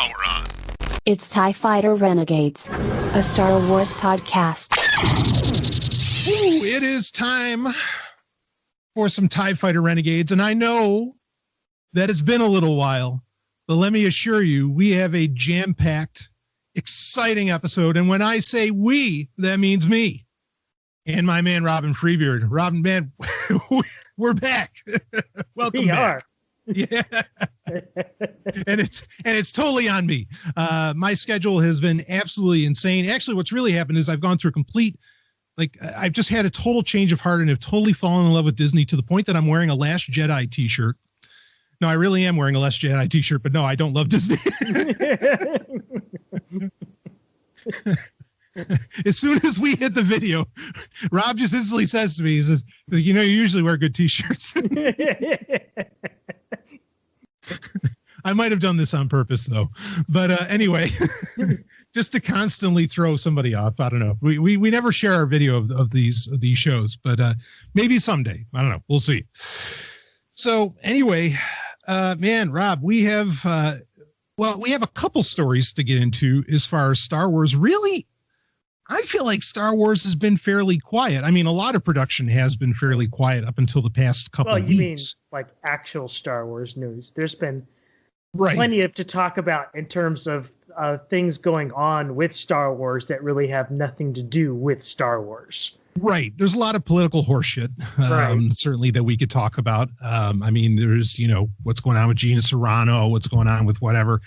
Power on. It's Fighter Renegades, a Star Wars podcast. Ooh, it is time for some TIE Fighter Renegades, and I know that it's been a little while, but let me assure you, we have a jam-packed, exciting episode, and when I say we, that means me and my man Robin Freebeard. Robin, man, we're back. Welcome back. Yeah. and it's totally on me. My schedule has been absolutely insane. Actually, what's really happened is I've gone through a complete, I've just had a total change of heart and have totally fallen in love with Disney to the point that I'm wearing a Last Jedi t-shirt. No, I really am wearing a Last Jedi t-shirt, but no, I don't love Disney. As soon as we hit the video, Rob just instantly says to me, he says, you usually wear good t-shirts. I might have done this on purpose though, but anyway, just to constantly throw somebody off. I don't know. We never share our video of these shows, but maybe someday. I don't know. We'll see. So anyway, man, Rob, we have a couple stories to get into as far as Star Wars. Really, I feel like Star Wars has been fairly quiet. I mean, a lot of production has been fairly quiet up until the past couple of weeks. Well, you mean like actual Star Wars news. There's been right. plenty to talk about in terms of things going on with Star Wars that really have nothing to do with Star Wars. Right. There's a lot of political horseshit, certainly that we could talk about. I mean, there's, what's going on with Gina Carano, what's going on with whatever.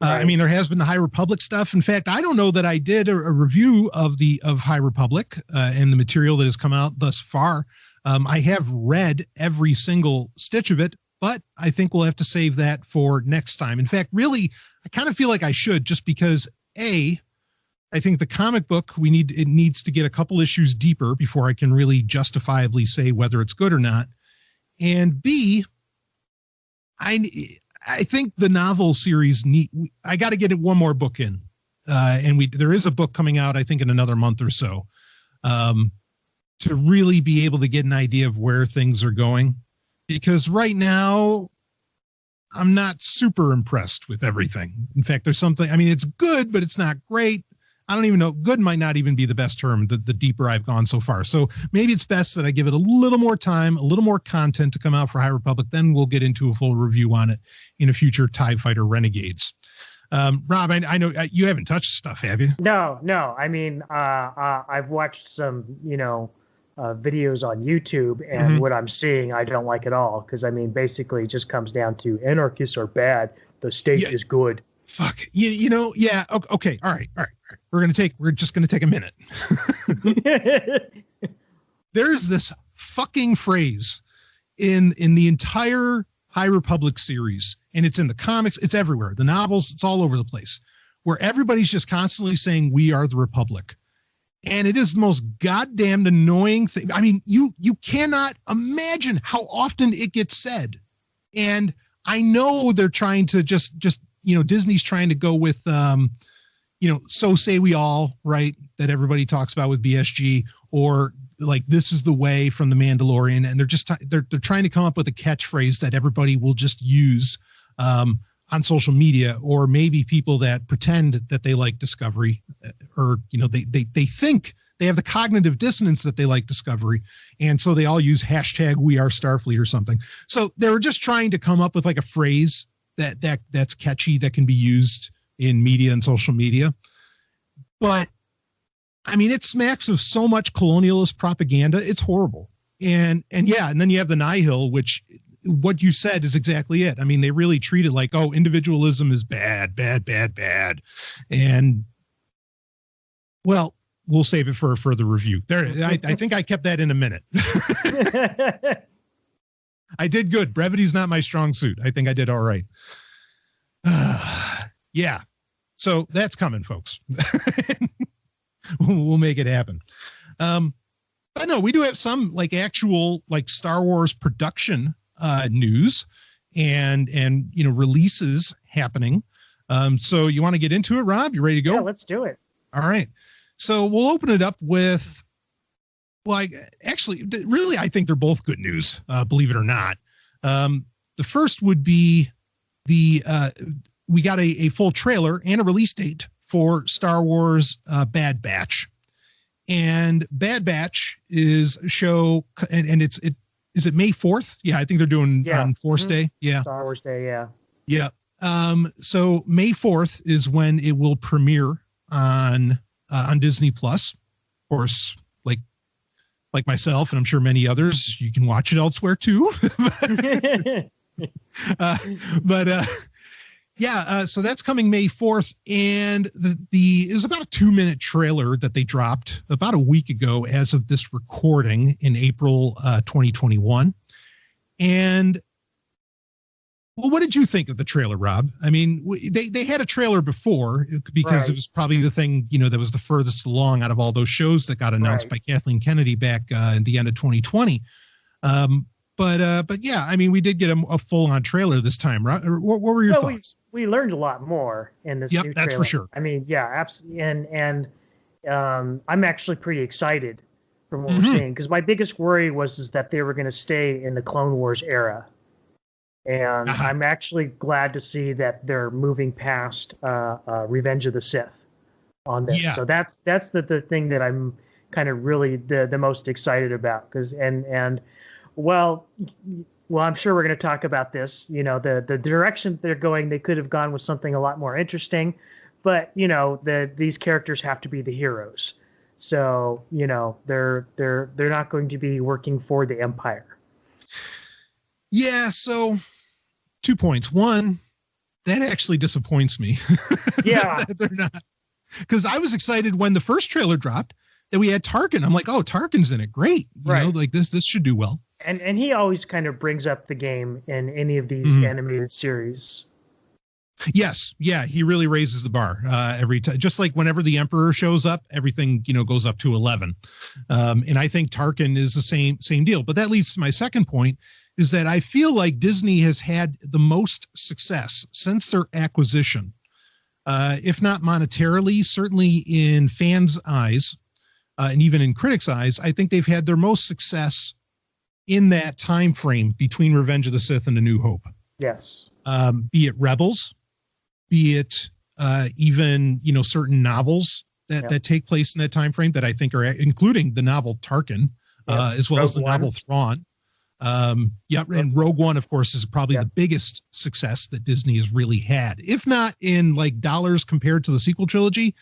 Right. I mean, there has been the High Republic stuff. In fact, I don't know that I did a review of High Republic and the material that has come out thus far. I have read every single stitch of it, but I think we'll have to save that for next time. In fact, really, I kind of feel like I should, just because I think the comic book it needs to get a couple issues deeper before I can really justifiably say whether it's good or not. And B, I think the novel series I got to get one more book in. And there is a book coming out, I think, in another month or so, to really be able to get an idea of where things are going. Because right now, I'm not super impressed with everything. In fact, there's something, I mean, it's good, but it's not great. I don't even know. Good might not even be the best term, the deeper I've gone so far. So maybe it's best that I give it a little more time, a little more content to come out for High Republic. Then we'll get into a full review on it in a future TIE Fighter Renegades. Rob, I know you haven't touched stuff, have you? No. I mean, I've watched some, videos on YouTube, and what I'm seeing, I don't like at all. Because, I mean, basically it just comes down to anarchists are bad. The state is good. Fuck. Yeah. Okay. All right. We're just going to take a minute. There's this fucking phrase in the entire High Republic series, and it's in the comics, it's everywhere, the novels, it's all over the place, where everybody's just constantly saying, we are the Republic. And it is the most goddamn annoying thing. I mean, you cannot imagine how often it gets said. And I know they're trying to just Disney's trying to go with, so say we all, right, that everybody talks about with BSG, or like this is the way from The Mandalorian, and they're just they're trying to come up with a catchphrase that everybody will just use on social media, or maybe people that pretend that they like Discovery, or they think they have the cognitive dissonance that they like Discovery, and so they all use hashtag We Are Starfleet or something. So they were just trying to come up with like a phrase that's catchy, that can be used in media and social media. But I mean, it smacks of so much colonialist propaganda. It's horrible. And then you have the Nihil, which what you said is exactly it. I mean, they really treat it like, oh, individualism is bad. And well, we'll save it for a further review. There, I think I kept that in a minute. I did good. Brevity's not my strong suit. I think I did all right. Yeah. So that's coming, folks. We'll make it happen. But no, we do have some actual Star Wars production news and releases happening. So you want to get into it, Rob? You ready to go? Yeah, let's do it. All right. So we'll open it up with, I think they're both good news, believe it or not. The first would be the we got a full trailer and a release date for Star Wars Bad Batch. And Bad Batch is a show, and is it May 4th? Yeah, I think they're doing on Force Day. Yeah. Star Wars Day, yeah. Yeah. So May 4th is when it will premiere on Disney Plus. Of course, like myself, and I'm sure many others, you can watch it elsewhere too. So that's coming May 4th. And it was about a 2-minute trailer that they dropped about a week ago as of this recording in April 2021. And well, what did you think of the trailer, Rob? I mean, they had a trailer before because it was probably the thing, that was the furthest along out of all those shows that got announced by Kathleen Kennedy back in the end of 2020. But yeah, I mean, we did get a full-on trailer this time, right? What were your thoughts? We learned a lot more in this new trailer. That's for sure. I mean, yeah, absolutely. And I'm actually pretty excited from what we're seeing, because my biggest worry is that they were going to stay in the Clone Wars era. And I'm actually glad to see that they're moving past Revenge of the Sith on this. Yeah. So that's the thing that I'm kind of really the most excited about. Well, I'm sure we're going to talk about this. The direction they're going, they could have gone with something a lot more interesting. But these characters have to be the heroes. So they're not going to be working for the Empire. Yeah, so 2 points. One, that actually disappoints me. Yeah. They're not. Because I was excited when the first trailer dropped that we had Tarkin. I'm like, oh, Tarkin's in it. Great. This should do well. And he always kind of brings up the game in any of these animated series. Yes. Yeah, he really raises the bar every time. Just like whenever the Emperor shows up, everything, goes up to 11. And I think Tarkin is the same deal. But that leads to my second point, is that I feel like Disney has had the most success since their acquisition, if not monetarily, certainly in fans' eyes, and even in critics' eyes. I think they've had their most success in that time frame between Revenge of the Sith and A New Hope. Yes. Be it Rebels, be it even certain novels that take place in that time frame that I think are, including the novel Tarkin, as well as the novel Thrawn. And Rogue One, of course, is probably the biggest success that Disney has really had, if not in like dollars compared to the sequel trilogy.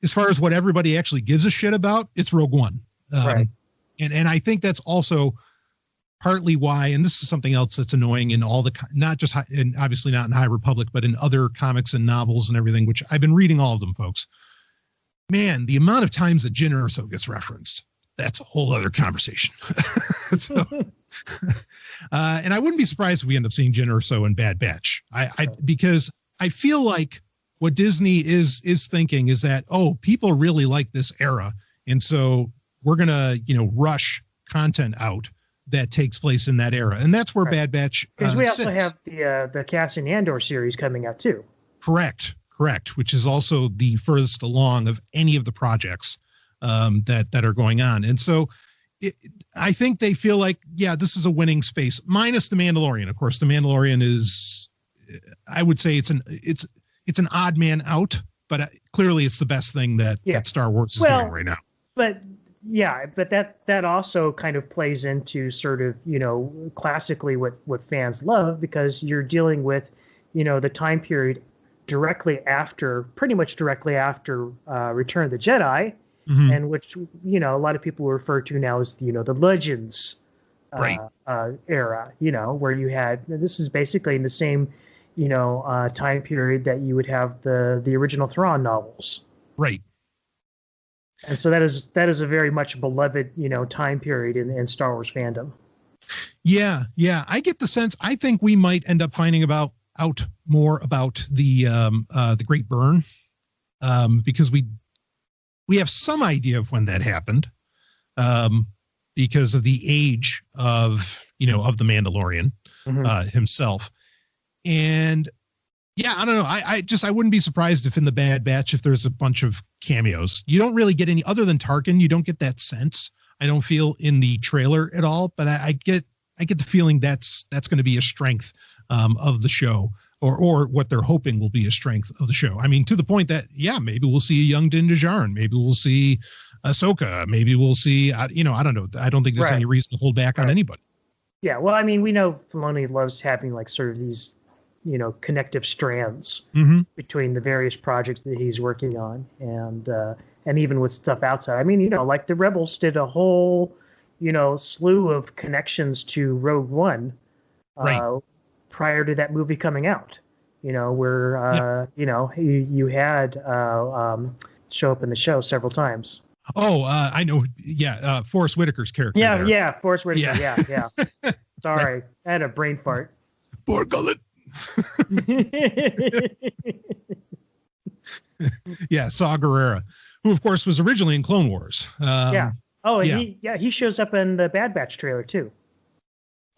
As far as what everybody actually gives a shit about, it's Rogue One. And I think that's also partly why, and this is something else that's annoying in all the, not just, and obviously not in High Republic, but in other comics and novels and everything, which I've been reading all of them, folks. Man, the amount of times that Jyn Erso gets referenced, that's a whole other conversation. And I wouldn't be surprised if we end up seeing Jyn Erso in Bad Batch. Because I feel like what Disney is thinking is that, people really like this era, and so we're gonna rush content out that takes place in that era, and that's where Bad Batch because we also have the Cassian Andor series coming out too. Correct, which is also the furthest along of any of the projects that are going on, and so I think they feel like this is a winning space, minus the Mandalorian. Of course, the Mandalorian is, I would say it's an odd man out, but clearly it's the best thing that Star Wars is doing right now. But that also kind of plays into sort of, classically what fans love, because you're dealing with, the time period pretty much directly after Return of the Jedi, and which, a lot of people refer to now as, the Legends era, where you had, this is basically in the same, time period that you would have the original Thrawn novels. Right. And so that is a very much beloved, time period in Star Wars fandom. Yeah. I get the sense. I think we might end up finding out more about the Great Burn, because we have some idea of when that happened, because of the age of the Mandalorian himself, and. Yeah, I don't know. I wouldn't be surprised if in the Bad Batch, if there's a bunch of cameos. You don't really get any, other than Tarkin, you don't get that sense, I don't feel, in the trailer at all. But I get the feeling that's going to be a strength of the show or what they're hoping will be a strength of the show. I mean, to the point that, yeah, maybe we'll see a young Din Djarin. Maybe we'll see Ahsoka. Maybe we'll see, I don't know. I don't think there's any reason to hold back on anybody. Yeah. Well, I mean, we know Filoni loves having like sort of these, connective strands between the various projects that he's working on. And even with stuff outside, I mean, like the Rebels did a whole, slew of connections to Rogue One. Prior to that movie coming out, where you had show up in the show several times. Oh, I know. Yeah, Forrest Whitaker's character. Yeah, Forrest Whitaker. Yeah. Sorry, I had a brain fart. Poor gullet. Yeah, Saw Gerrera, who of course was originally in Clone Wars. He shows up in the Bad Batch trailer too.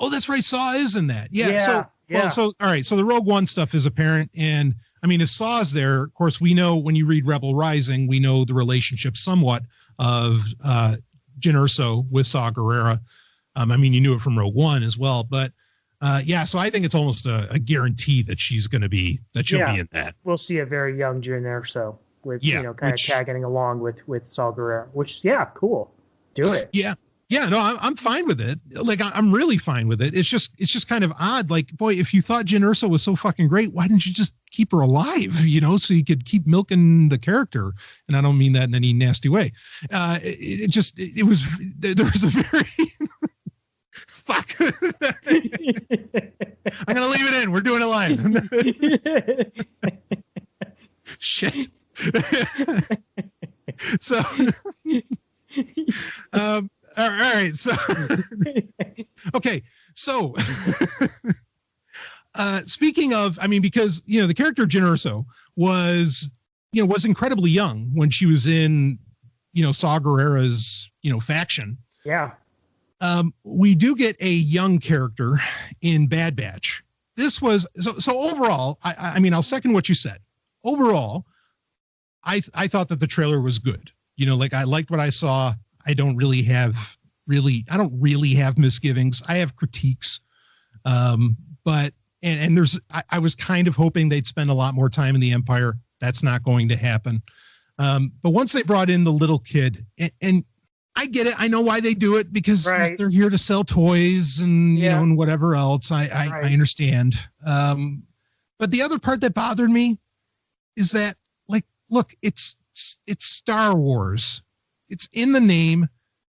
Oh, that's right. Saw is in that. Yeah. All right. So the Rogue One stuff is apparent. And I mean, if Saw's there, of course, we know when you read Rebel Rising, we know the relationship somewhat of Jyn Erso with Saw Gerrera. I mean, you knew it from Rogue One as well. But so I think it's almost a guarantee that she'll be in that. We'll see a very young Jyn Erso with, kind of tagging along with Saw Gerrera, which, cool. Do it. Yeah. Yeah, no, I'm fine with it. Like, I'm really fine with it. It's just kind of odd. Like, boy, if you thought Jyn Erso was so fucking great, why didn't you just keep her alive? So you could keep milking the character. And I don't mean that in any nasty way. There was a very fuck. I'm gonna leave it in. We're doing it live. Shit. So. All right. So, okay. So, speaking of, I mean, because, the character of Jyn Erso was incredibly young when she was in, Saw Gerrera's, faction. Yeah. We do get a young character in Bad Batch. This was, so overall, I mean, I'll second what you said. Overall, I thought that the trailer was good. I liked what I saw. I don't really have misgivings. I have critiques. But I was kind of hoping they'd spend a lot more time in the Empire. That's not going to happen. But once they brought in the little kid, and I get it. I know why they do it, because they're here to sell toys and, and whatever else. I understand. But the other part that bothered me is that, like, look, it's Star Wars. It's in the name.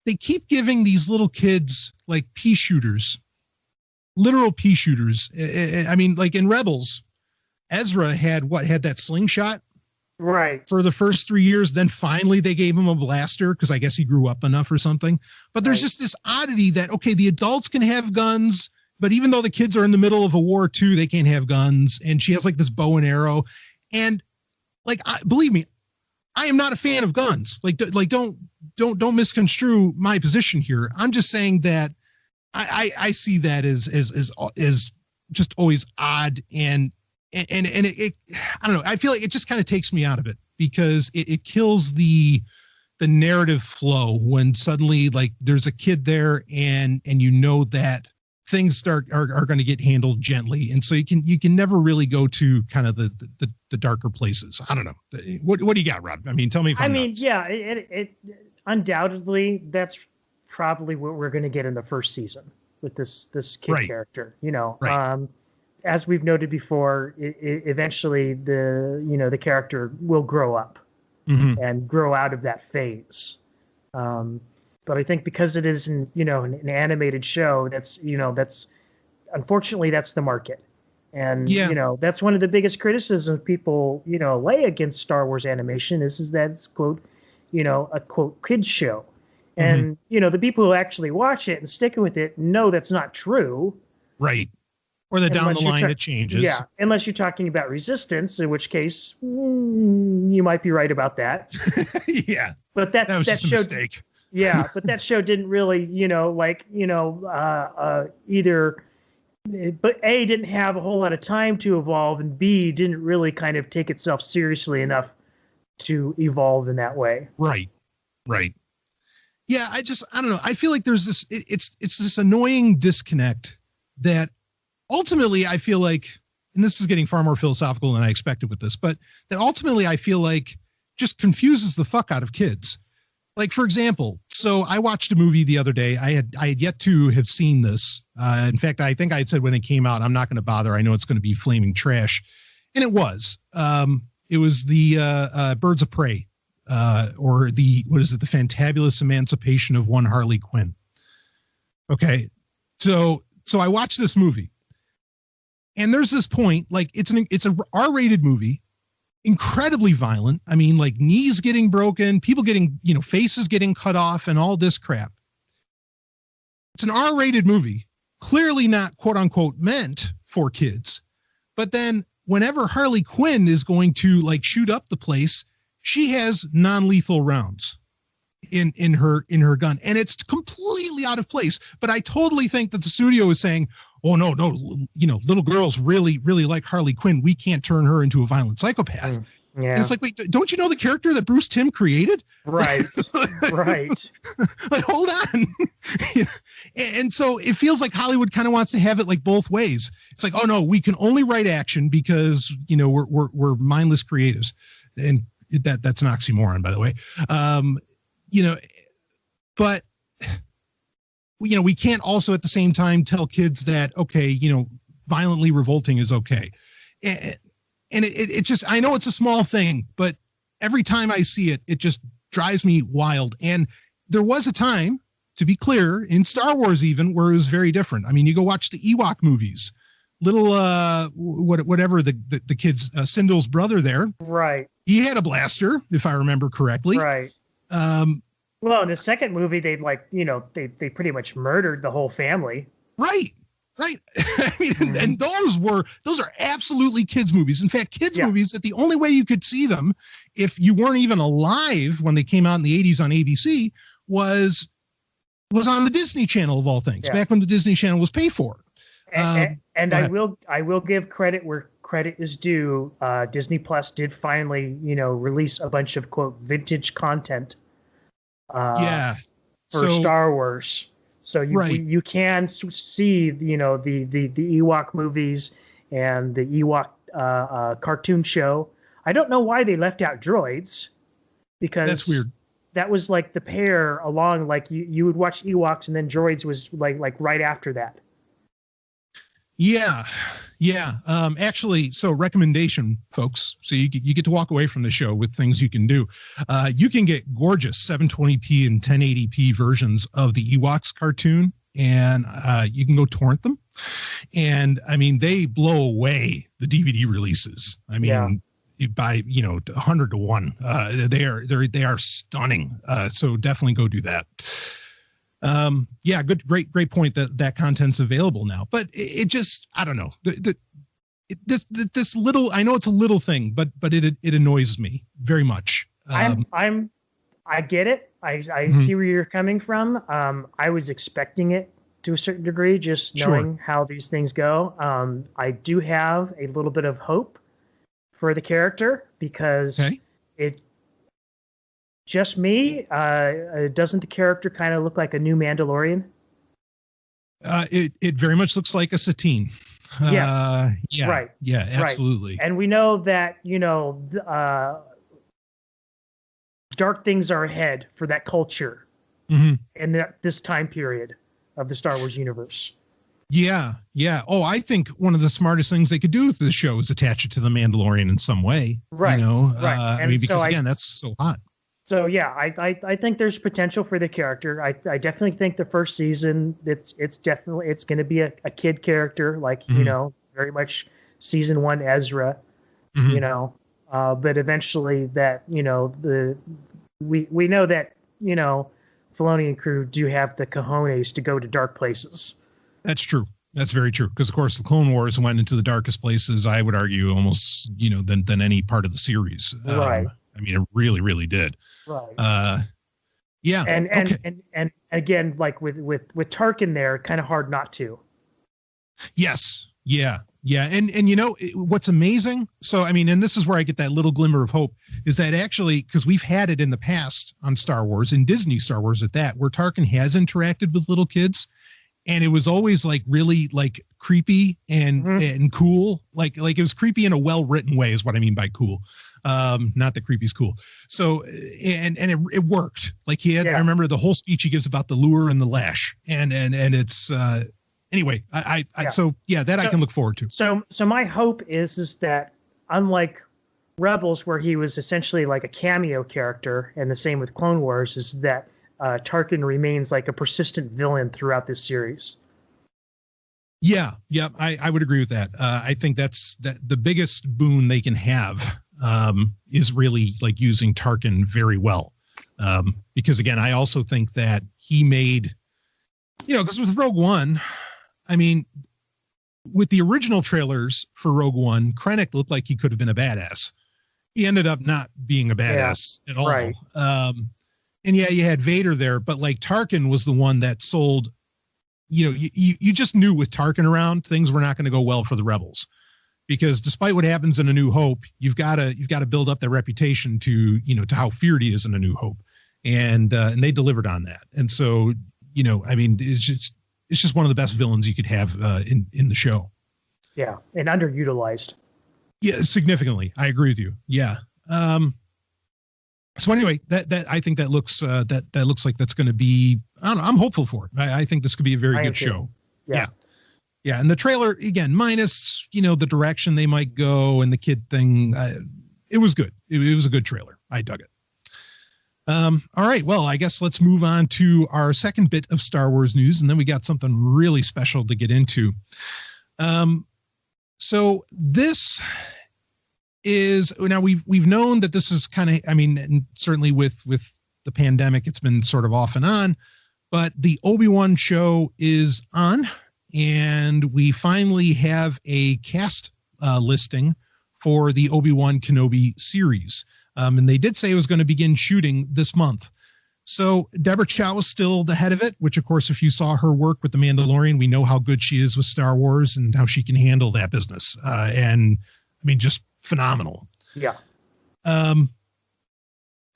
They keep giving these little kids like pea shooters, literal pea shooters. I mean, like in Rebels, Ezra had that slingshot for the first 3 years. Then finally they gave him a blaster because I guess he grew up enough or something. But there's just this oddity that, okay, the adults can have guns, but even though the kids are in the middle of a war too, they can't have guns. And she has like this bow and arrow. And like, believe me, I am not a fan of guns. Like don't misconstrue my position here. I'm just saying that I see that as just always odd and it I don't know. I feel like it just kind of takes me out of it because it kills the narrative flow when suddenly like there's a kid there and that things are going to get handled gently. And so you can never really go to kind of the darker places. I don't know. What do you got, Rob? I mean, tell me if I'm nuts. It undoubtedly that's probably what we're going to get in the first season with this kid character, as we've noted before, eventually the character will grow up and grow out of that phase. But I think because it is an animated show, that's unfortunately that's the market. And, that's one of the biggest criticisms people, lay against Star Wars animation is that it's quote, a quote kids show. And, the people who actually watch it and stick with it know that's not true. Right. Or that down the line it changes. Yeah. Unless you're talking about Resistance, in which case you might be right about that. Yeah. But that was just show, a mistake. Yeah. But that show didn't really, either, but A, didn't have a whole lot of time to evolve, and B, didn't really kind of take itself seriously enough to evolve in that way. Right. Yeah, I don't know. I feel like there's this, it's this annoying disconnect that ultimately I feel like, and this is getting far more philosophical than I expected with this, but that ultimately I feel like just confuses the fuck out of kids. Like, for example, so I watched a movie the other day. I had yet to have seen this. In fact, I think I had said when it came out, I'm not going to bother. I know it's going to be flaming trash. And it was. It was the Birds of Prey, or the Fantabulous Emancipation of One Harley Quinn. Okay. So I watched this movie. And there's this point, like it's a R-rated movie. Incredibly violent. I mean, like knees getting broken, people getting, faces getting cut off and all this crap. It's an R-rated movie, clearly not quote unquote meant for kids. But then whenever Harley Quinn is going to like shoot up the place, she has non-lethal rounds in her gun, and it's completely out of place. But I totally think that the studio is saying, oh no, little girls really like Harley Quinn. We can't turn her into a violent psychopath. Yeah. And it's like, wait, don't you know the character that Bruce Timm created? Right. Right. Like, hold on. And so it feels like Hollywood kind of wants to have it like both ways. It's like, oh no, we can only write action because, we're mindless creatives. And that's an oxymoron, by the way. But we can't also at the same time tell kids that, okay, violently revolting is okay. And it just, I know it's a small thing, but every time I see it, it just drives me wild. And there was a time, to be clear, in Star Wars even, where it was very different. I mean, you go watch the Ewok movies, whatever the kid's, Sindel's brother there. Right. He had a blaster, if I remember correctly. Right. Well, in the second movie, they they pretty much murdered the whole family. Right. I mean, and those are absolutely kids movies. In fact, kids movies that the only way you could see them if you weren't even alive when they came out in the 80s on ABC was on the Disney Channel of all things, back when the Disney Channel was paid for. And I will give credit where credit is due. Disney Plus did finally, release a bunch of quote vintage content. For Star Wars. So you can see, the Ewok movies and the Ewok cartoon show. I don't know why they left out droids, because that's weird. That was like the pair along, like you would watch Ewoks and then droids was like right after that. Yeah. Actually, so recommendation, folks. So you get to walk away from the show with things you can do. You can get gorgeous 720p and 1080p versions of the Ewoks cartoon, and you can go torrent them. And I mean, they blow away the DVD releases. I mean, you buy 100 to 1. They are stunning. So definitely go do that. Great point that content's available now, but it just, I don't know, this little, I know it's a little thing, but it annoys me very much. I get it. I see where you're coming from. I was expecting it to a certain degree, just knowing how these things go. I do have a little bit of hope for the character because it, just me, doesn't the character kind of look like a new Mandalorian? It very much looks like a Satine. Yes. Right. Yeah, absolutely. Right. And we know that, dark things are ahead for that culture in this time period of the Star Wars universe. Yeah. Oh, I think one of the smartest things they could do with this show is attach it to the Mandalorian in some way. Right. I mean, because again, that's so hot. So yeah, I think there's potential for the character. I definitely think the first season it's going to be a kid character, like very much season 1 Ezra, but eventually that we know that Filoni and crew do have the cojones to go to dark places. That's true. That's very true. Because of course the Clone Wars went into the darkest places, I would argue, almost than any part of the series. Right. I mean, it really, really did. Right. Yeah. And again, like with Tarkin there, kind of hard not to. Yes. Yeah. And what's amazing. So, I mean, and this is where I get that little glimmer of hope, is that actually, because we've had it in the past on Star Wars, in Disney Star Wars at that, where Tarkin has interacted with little kids. And it was always like really like creepy and cool. Like it was creepy in a well-written way is what I mean by cool. Not that creepy's cool. So, and it worked. Like he had, I remember the whole speech he gives about the lure and the lash and it's, anyway, so I can look forward to. So my hope is that unlike Rebels, where he was essentially like a cameo character, and the same with Clone Wars, is that Tarkin remains like a persistent villain throughout this series. Yeah, I would agree with that. I think that's the biggest boon they can have is really like using Tarkin very well. Because again, I also think that he made, because with Rogue One, I mean, with the original trailers for Rogue One, Krennic looked like he could have been a badass. He ended up not being a badass at all. Right. And you had Vader there, but like Tarkin was the one that sold, you just knew with Tarkin around, things were not going to go well for the rebels, because despite what happens in A New Hope, you've got to build up that reputation to how feared he is in A New Hope. And they delivered on that. And so, I mean, it's just one of the best villains you could have in the show. Yeah. And underutilized. Yeah, significantly. I agree with you. Yeah. So anyway, that I think that looks that looks like that's going to be. I don't know. I'm hopeful for it. I think this could be a very good show. Yeah. And the trailer again, minus the direction they might go and the kid thing, it was good. It was a good trailer. I dug it. All right. Well, I guess let's move on to our second bit of Star Wars news, and then we got something really special to get into. So this is now we've known that this is kind of, I mean, and certainly with the pandemic, it's been sort of off and on, but the Obi-Wan show is on, and we finally have a cast listing for the Obi-Wan Kenobi series. And they did say it was going to begin shooting this month. So Deborah Chow is still the head of it, which, of course, if you saw her work with The Mandalorian, we know how good she is with Star Wars and how she can handle that business. And I mean, just phenomenal. Yeah.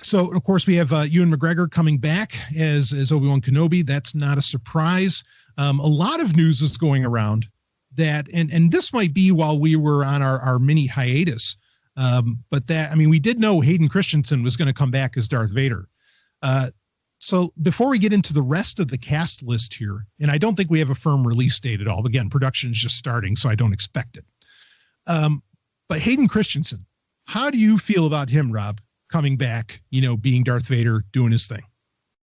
So, of course, we have Ewan McGregor coming back as Obi-Wan Kenobi. That's not a surprise. A lot of news is going around that, and this might be while we were on our mini hiatus, but that, I mean, we did know Hayden Christensen was going to come back as Darth Vader. So before we get into the rest of the cast list here, and I don't think we have a firm release date at all. Again, production is just starting, so I don't expect it. But Hayden Christensen, how do you feel about him, Rob, coming back, being Darth Vader, doing his thing?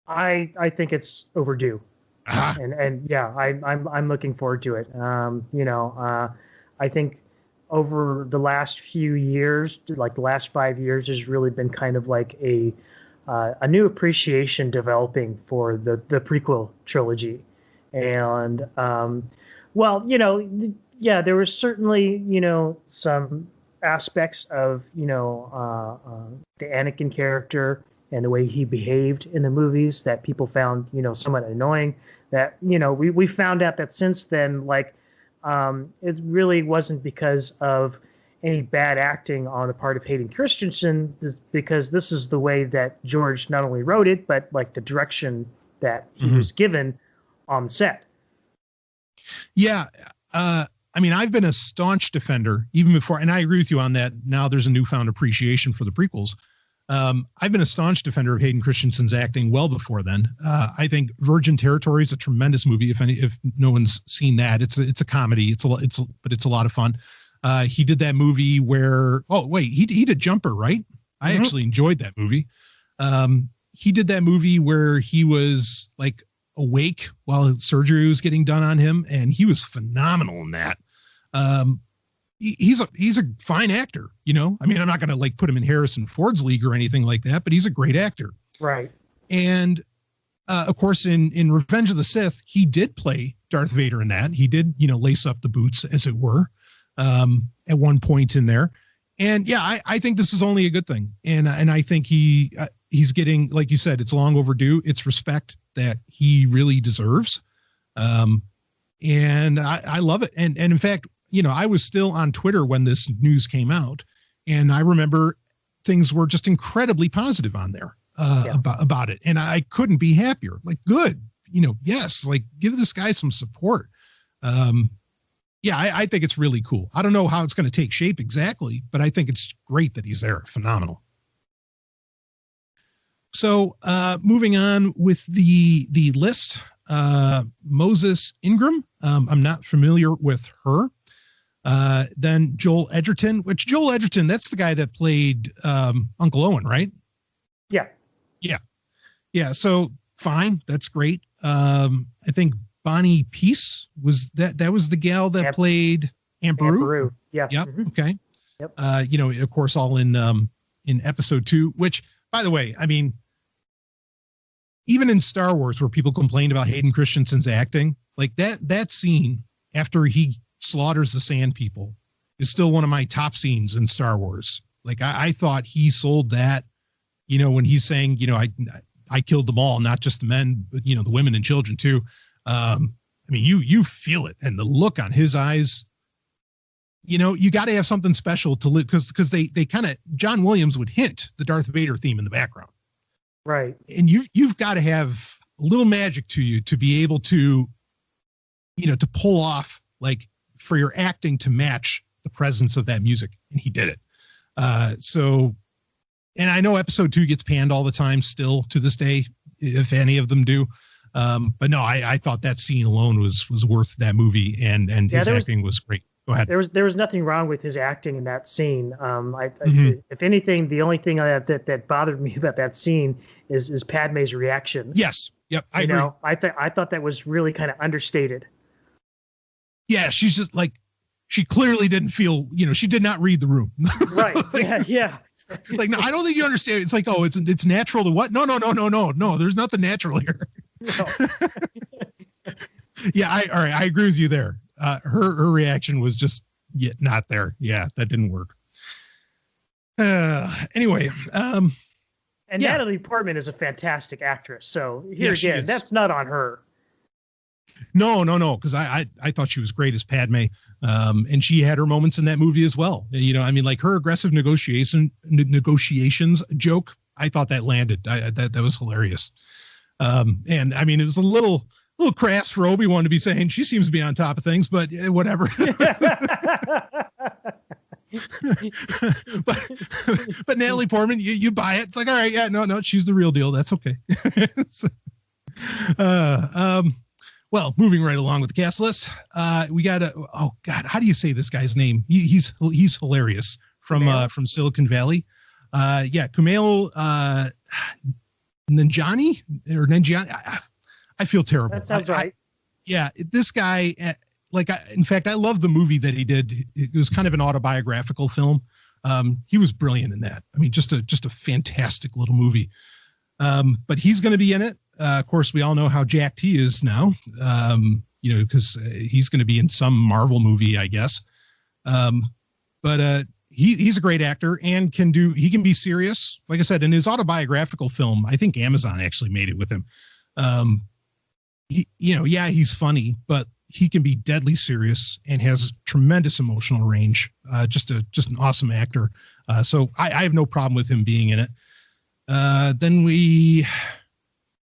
I think it's overdue. Uh-huh. And yeah, I'm looking forward to it. I think over the last few years, like the last 5 years, has really been kind of like a new appreciation developing for the prequel trilogy. And, there was certainly, some aspects of, the Anakin character and the way he behaved in the movies that people found, somewhat annoying. That, we found out that since then, it really wasn't because of any bad acting on the part of Hayden Christensen, because this is the way that George not only wrote it, but like the direction that he was given on set. Yeah. I mean, I've been a staunch defender even before, and I agree with you on that. Now there's a newfound appreciation for the prequels. I've been a staunch defender of Hayden Christensen's acting well before then. I think Virgin Territory is a tremendous movie. If no one's seen that, it's a comedy. But it's a lot of fun. He did that movie where, he did Jumper, right? I actually enjoyed that movie. He did that movie where he was like awake while surgery was getting done on him, and he was phenomenal in that. He's a fine actor, I mean, I'm not going to like put him in Harrison Ford's league or anything like that, but he's a great actor. Right. And, of course, in Revenge of the Sith, he did play Darth Vader in that. He did, lace up the boots, as it were, at one point in there. And yeah, I think this is only a good thing. And I think he's getting, like you said, it's long overdue. It's respect that he really deserves. And I love it. And in fact, I was still on Twitter when this news came out, and I remember things were just incredibly positive on there about it. And I couldn't be happier. Like, good, yes, like give this guy some support. yeah, I think it's really cool. I don't know how it's going to take shape exactly, but I think it's great that he's there. Phenomenal. So moving on with the list, Moses Ingram. I'm not familiar with her. Then Joel Edgerton, that's the guy that played Uncle Owen, right? Yeah. Yeah. So fine. That's great. I think Bonnie Peace was that was the gal that played Aunt Beru. Yeah. Yep. Mm-hmm. Okay. Yep. Of course, all in episode 2, which, by the way, I mean, even in Star Wars, where people complained about Hayden Christensen's acting, like that scene after he slaughters the Sand People is still one of my top scenes in Star Wars. Like I thought he sold that, when he's saying, I killed them all, not just the men, but the women and children too. I mean, you feel it, and the look on his eyes. You got to have something special to live, because they kind of, John Williams would hint the Darth Vader theme in the background. Right. And you've got to have a little magic to you to be able to, to pull off, like, for your acting to match the presence of that music. And he did it. And I know episode 2 gets panned all the time still to this day, if any of them do. But no, I thought that scene alone was worth that movie, and his acting was great. Go ahead. There was nothing wrong with his acting in that scene. Mm-hmm. If anything, the only thing that bothered me about that scene is Padme's reaction. Yes. Yep. I agree. I thought that was really kind of understated. Yeah, she's just like, she clearly didn't feel, she did not read the room. Right. Like, yeah. Like, no, I don't think you understand. It's like, oh, it's natural to what? No. There's nothing natural here. No. Yeah. All right. I agree with you there. Her reaction was just not there. Yeah, that didn't work. Anyway. And Natalie Portman is a fantastic actress. So here again, that's not on her. No. Because I thought she was great as Padme. And she had her moments in that movie as well. I mean, like her aggressive negotiations joke, I thought that landed. That was hilarious. And I mean, it was a little crass for Obi-Wan to be saying she seems to be on top of things, but whatever. but Natalie Portman, you buy it. It's like, all right, yeah, no, she's the real deal. That's okay. Well, moving right along with the cast list, we got oh God, how do you say this guy's name? He's hilarious from Silicon Valley. Kumail Nanjiani. I feel terrible. That sounds right. This guy, in fact, I love the movie that he did. It was kind of an autobiographical film. He was brilliant in that. I mean, just a fantastic little movie. But he's going to be in it. Of course, we all know how jacked he is now, because he's going to be in some Marvel movie, I guess. But he's a great actor and he can be serious. Like I said, in his autobiographical film, I think Amazon actually made it with him. He's funny, but he can be deadly serious and has tremendous emotional range. Just an awesome actor. So I have no problem with him being in it.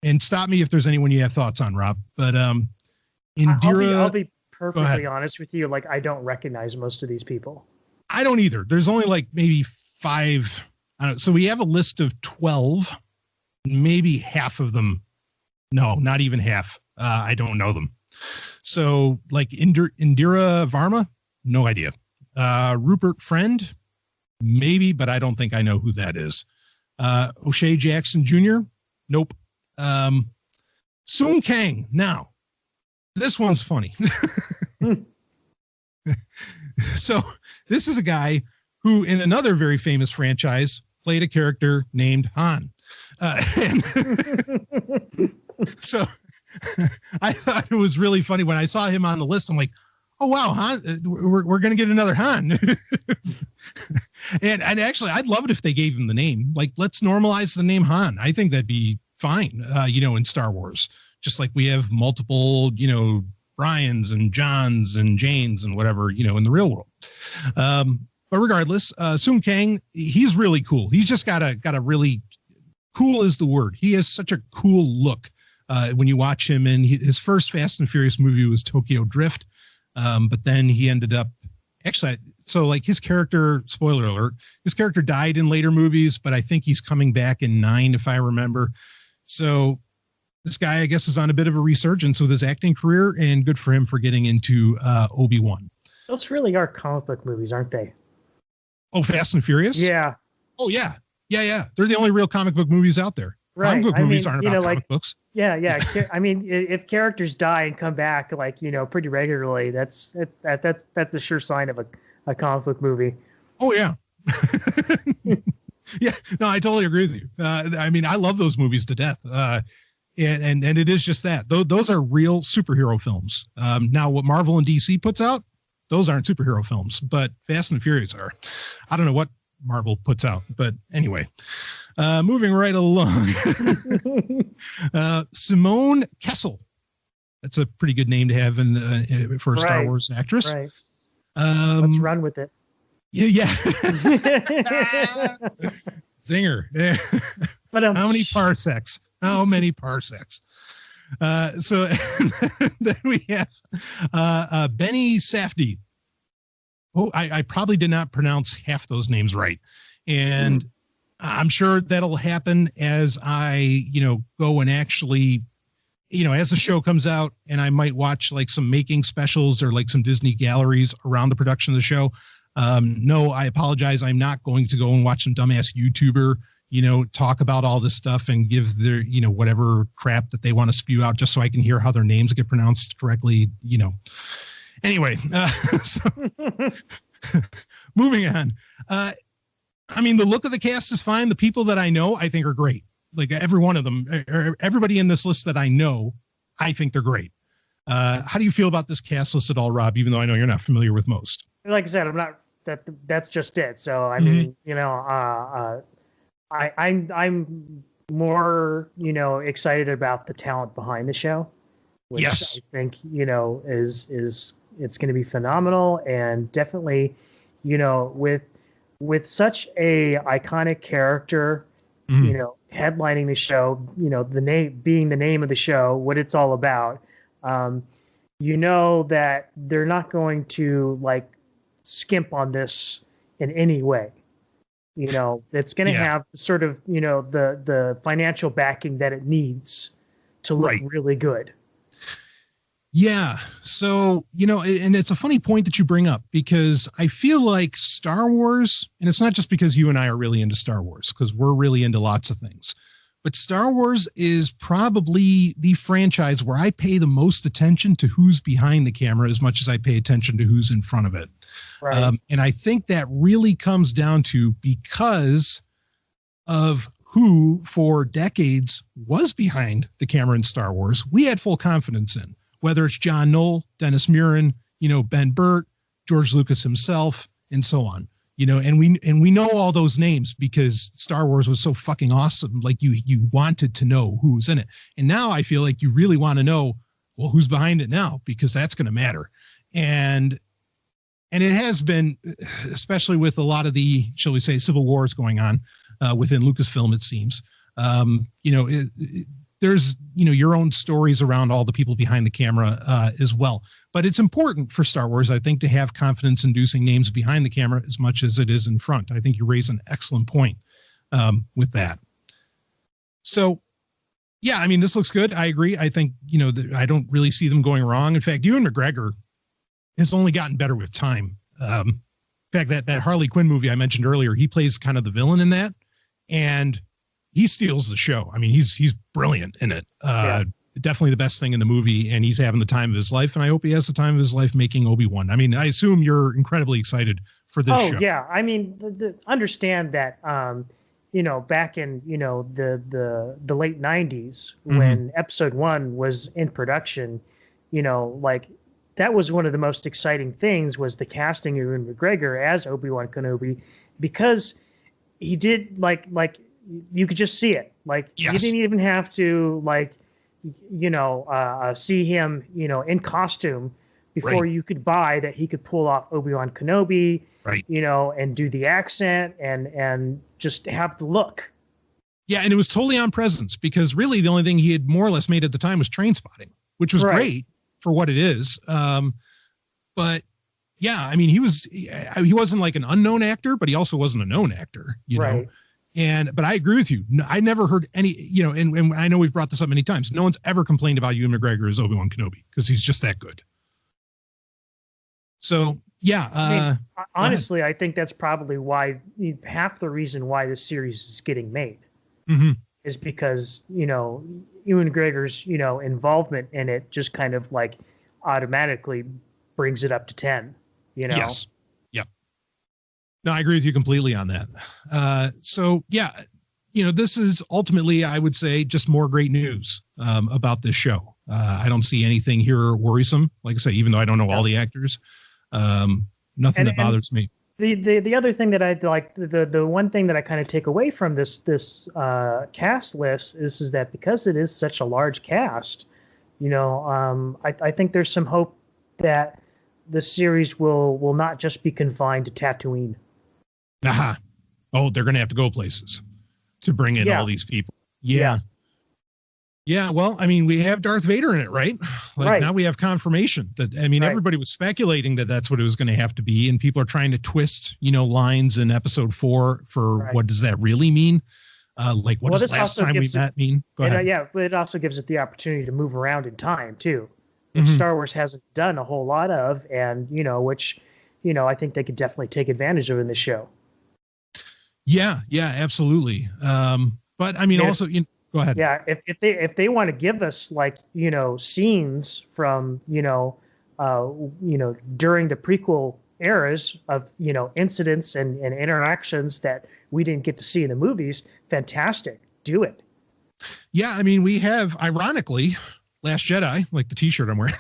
And stop me if there's anyone you have thoughts on, Rob. But Indira, I'll be perfectly honest with you. Like, I don't recognize most of these people. I don't either. There's only like maybe 5. I don't know. So we have a list of 12. Maybe half of them. No, not even half. I don't know them. So like Indira Varma, no idea. Rupert Friend, maybe, but I don't think I know who that is. O'Shea Jackson Jr., nope. Sung Kang. Now, this one's funny. So this is a guy who, in another very famous franchise, played a character named Han. So I thought it was really funny when I saw him on the list. I'm like, oh wow, Han, we're going to get another Han. and actually, I'd love it if they gave him the name. Like, let's normalize the name Han. I think that'd be fine. In Star Wars, just like we have multiple, Brians and Johns and Janes and whatever, in the real world. But regardless, Sung Kang, he's really cool. He's just got a really cool is the word. He has such a cool look when you watch him. And his first Fast and Furious movie was Tokyo Drift. But then he ended up actually, so like his character, spoiler alert, his character died in later movies, but I think he's coming back in 9, if I remember. So this guy, I guess, is on a bit of a resurgence with his acting career, and good for him for getting into Obi-Wan. Those really are comic book movies, aren't they? Oh, Fast and Furious? Yeah. Oh, yeah. Yeah. They're the only real comic book movies out there. Right. Comic book movies aren't about comic books. Yeah. I mean, if characters die and come back, like, pretty regularly, that's a sure sign of a comic book movie. Oh, yeah. Yeah. No, I totally agree with you. I mean, I love those movies to death. And it is just that. Those are real superhero films. Now, what Marvel and DC puts out, those aren't superhero films, but Fast and Furious are. I don't know what Marvel puts out, but anyway, moving right along. Simone Kessel. That's a pretty good name to have for a Star Wars actress. Right. Let's run with it. Yeah. Zinger. But how many parsecs? How many parsecs? So then we have Benny Safdie. Oh, I probably did not pronounce half those names right. And I'm sure that'll happen as I, go and actually, as the show comes out, and I might watch like some making specials or like some Disney galleries around the production of the show. No, I apologize. I'm not going to go and watch some dumbass YouTuber, talk about all this stuff and give their, whatever crap that they want to spew out just so I can hear how their names get pronounced correctly, Anyway, so moving on. I mean, the look of the cast is fine. The people that I know, I think are great. Like every one of them, everybody in this list that I know, I think they're great. How do you feel about this cast list at all, Rob, even though I know you're not familiar with most? Like I said, I'm not, that's just it. So, I mean, I'm more, excited about the talent behind the show, which yes. I think, is it's going to be phenomenal. And definitely, with such a iconic character, headlining the show, the name being the name of the show, what it's all about, that they're not going to like skimp on this in any way. It's going to have sort of, the financial backing that it needs to look really good. Yeah. So, and it's a funny point that you bring up because I feel like Star Wars, and it's not just because you and I are really into Star Wars, because we're really into lots of things, but Star Wars is probably the franchise where I pay the most attention to who's behind the camera as much as I pay attention to who's in front of it. Right. And I think that really comes down to because of who for decades was behind the camera in Star Wars, we had full confidence in. Whether it's John Knoll, Dennis Muren, Ben Burt, George Lucas himself, and so on, and we know all those names because Star Wars was so fucking awesome. Like you wanted to know who was in it. And now I feel like you really want to know, well, who's behind it now, because that's going to matter. And it has been, especially with a lot of the, shall we say, civil wars going on within Lucasfilm, it seems, there's, your own stories around all the people behind the camera as well. But it's important for Star Wars, I think, to have confidence-inducing names behind the camera as much as it is in front. I think you raise an excellent point with that. So, yeah, I mean, this looks good. I agree. I think, I don't really see them going wrong. In fact, Ewan McGregor has only gotten better with time. In fact, that Harley Quinn movie I mentioned earlier, he plays kind of the villain in that. And he steals the show. I mean, he's brilliant in it. Definitely the best thing in the movie, and he's having the time of his life. And I hope he has the time of his life making Obi-Wan. I mean, I assume you're incredibly excited for this show. Oh yeah, I mean, understand that back in the late '90s when Episode 1 was in production, like that was one of the most exciting things was the casting of Ewan McGregor as Obi-Wan Kenobi, because he did like you could just see it. Like you didn't even have to see him, in costume before you could buy that he could pull off Obi-Wan Kenobi, and do the accent and just have the look. Yeah. And it was totally on presence because really the only thing he had more or less made at the time was Trainspotting, which was great for what it is. But yeah, I mean, he wasn't like an unknown actor, but he also wasn't a known actor, you know? But I agree with you. I never heard any, you know, and I know we've brought this up many times. No one's ever complained about Ewan McGregor as Obi-Wan Kenobi because he's just that good. So yeah, I mean, honestly, I think that's probably why half the reason why this series is getting made is because, you know, Ewan McGregor's, you know, involvement in it just kind of like automatically brings it up to 10, you know? Yes. Yep. No, I agree with you completely on that. So yeah, you know, this is ultimately, I would say, just more great news about this show. I don't see anything here worrisome. Like I say, even though I don't know all the actors, nothing that bothers me. The other thing that I'd like, the one thing that I kind of take away from this cast list is that because it is such a large cast, you know, I think there's some hope that the series will not just be confined to Tatooine. Aha. Oh, they're going to have to go places to bring in all these people. Yeah. Yeah, well, I mean, we have Darth Vader in it, right? Like now we have confirmation that, I mean, everybody was speculating that that's what it was going to have to be. And people are trying to twist, you know, lines in episode 4 for what does that really mean? Like, what does last time we met mean? Go ahead. Yeah, but it also gives it the opportunity to move around in time, too, which Star Wars hasn't done a whole lot of. And, you know, which, you know, I think they could definitely take advantage of in this show. Yeah, absolutely. But I mean, also, you know, go ahead. Yeah, if they want to give us, like, you know, scenes from, you know, during the prequel eras of, you know, incidents and interactions that we didn't get to see in the movies, fantastic. Do it. Yeah, I mean, we have, ironically, Last Jedi, like the T-shirt I'm wearing.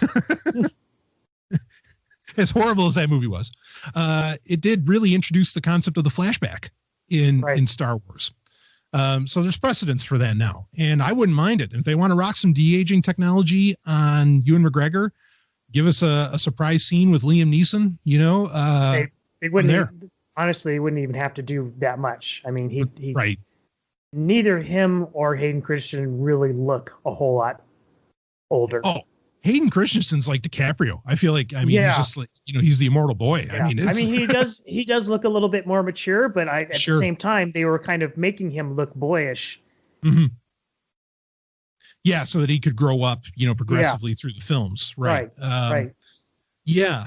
As horrible as that movie was, it did really introduce the concept of the flashback in Star Wars. So there's precedence for that now, and I wouldn't mind it if they want to rock some de-aging technology on Ewan McGregor. Give us a surprise scene with Liam Neeson. You know, they wouldn't. Honestly, wouldn't even have to do that much. I mean, he neither him or Hayden Christensen really look a whole lot older. Oh, Hayden Christensen's like DiCaprio. I feel like, I mean, he's just like, you know, he's the immortal boy. Yeah. I mean, he does look a little bit more mature, but at the same time, they were kind of making him look boyish. Yeah, so that he could grow up, you know, progressively through the films. Right. Yeah.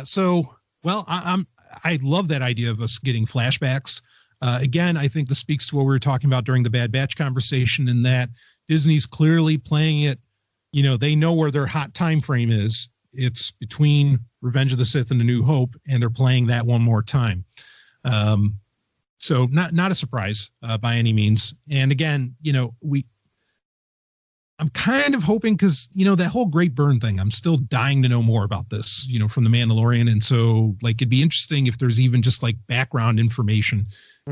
So, well, I love that idea of us getting flashbacks. Again, I think this speaks to what we were talking about during the Bad Batch conversation, in that Disney's clearly playing it. You know, they know where their hot time frame is. It's between Revenge of the Sith and A New Hope, and they're playing that one more time. So not a surprise by any means. And again, you know, I'm kind of hoping, because, you know, that whole Great Burn thing, I'm still dying to know more about this, you know, from The Mandalorian. And so, like, it'd be interesting if there's even just like background information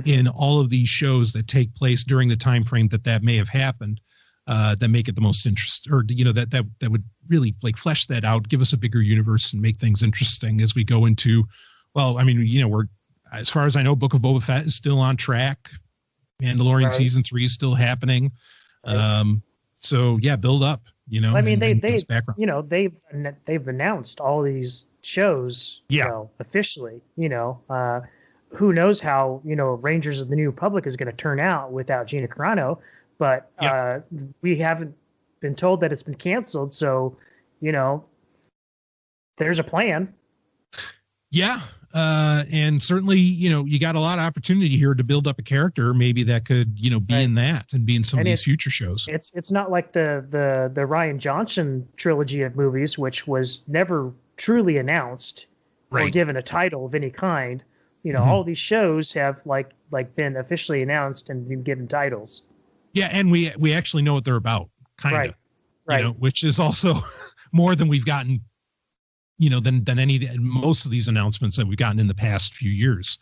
in all of these shows that take place during the time frame that may have happened. That make it the most interesting, or, you know, that would really like flesh that out, give us a bigger universe and make things interesting as we go into, well, I mean, you know, as far as I know, Book of Boba Fett is still on track. Mandalorian season 3 is still happening. So yeah, build up, you know, I mean, they you know, they've announced all these shows, you know, officially, you know, who knows how, you know, Rangers of the New Republic is going to turn out without Gina Carano. But we haven't been told that it's been canceled. So, you know, there's a plan. Yeah. And certainly, you know, you got a lot of opportunity here to build up a character, maybe that could, you know, be in that and be in some of these future shows. It's not like the Rian Johnson trilogy of movies, which was never truly announced or given a title of any kind. You know, all these shows have like been officially announced and been given titles. Yeah, and we actually know what they're about, kind of, you know, which is also more than we've gotten, you know, than most of these announcements that we've gotten in the past few years,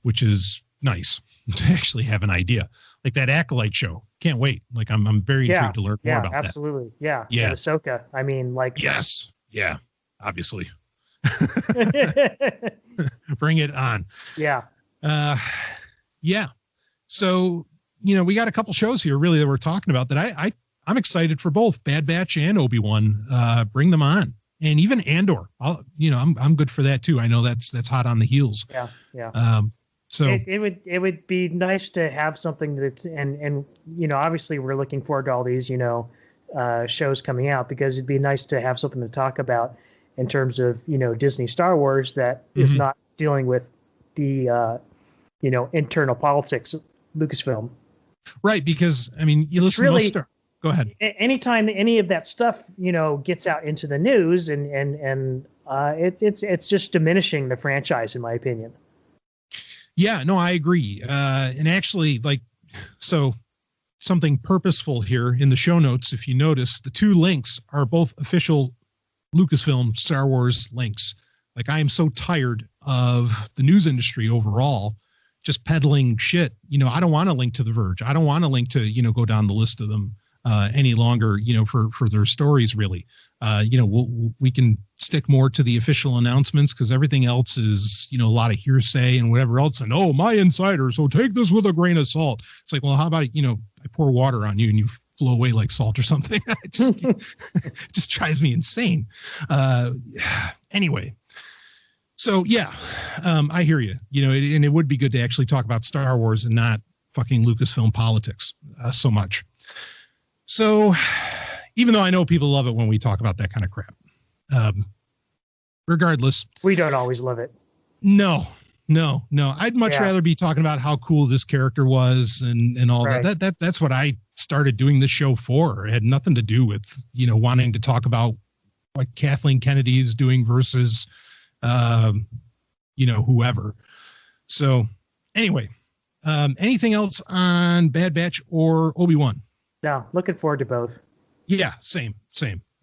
which is nice to actually have an idea. Like that Acolyte show, can't wait. Like I'm very intrigued to learn more about that. Absolutely, yeah. Ahsoka. I mean, like, yes, yeah, obviously. Bring it on. Yeah. Yeah. So, you know, we got a couple shows here really that we're talking about that I'm excited for, both Bad Batch and Obi-Wan. Bring them on. and even Andor. I'm good for that too. I know that's hot on the heels. Yeah. So it would be nice to have something that's and obviously we're looking forward to all these shows coming out, because it'd be nice to have something to talk about in terms of Disney Star Wars that is not dealing with the internal politics of Lucasfilm. Right, because I mean, you listen really, to go ahead. Anytime any of that stuff gets out into the news, and it's just diminishing the franchise, in my opinion. Yeah, no, I agree. And actually, so something purposeful here in the show notes. If you notice, the two links are both official Lucasfilm Star Wars links. Like, I am so tired of the news industry overall just peddling shit. I don't want to link to The Verge. I don't want to link to, go down the list of them any longer, for their stories, really. We can stick more to the official announcements, because everything else is, a lot of hearsay and whatever else. And, oh, my insider, so take this with a grain of salt. It's like, well, how about, I pour water on you and you flow away like salt or something. It just drives me insane. Anyway. So yeah, I hear you, and it would be good to actually talk about Star Wars and not fucking Lucasfilm politics so much. So even though I know people love it when we talk about that kind of crap, regardless, we don't always love it. No. I'd much rather be talking about how cool this character was and all right. That's what I started doing this show for. It had nothing to do with, wanting to talk about what Kathleen Kennedy is doing versus, whoever. So anyway, anything else on Bad Batch or Obi-Wan? No, looking forward to both. Yeah, same.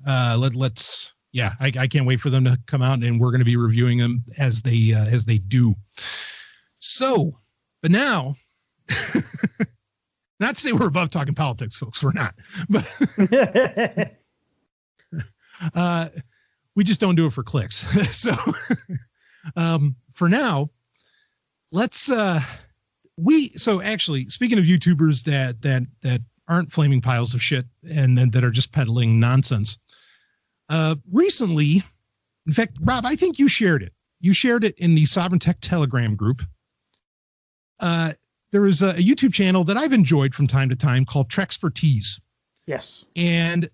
Let's I can't wait for them to come out, and we're going to be reviewing them as they do. So, but now, not to say we're above talking politics, folks, we're not, but we just don't do it for clicks. So, for now, let's, so actually, speaking of YouTubers that aren't flaming piles of shit and that are just peddling nonsense, recently, in fact, Rob, I think you shared it. You shared it in the Sovryn Tech Telegram group. There is a YouTube channel that I've enjoyed from time to time called Trexpertise. Yes. And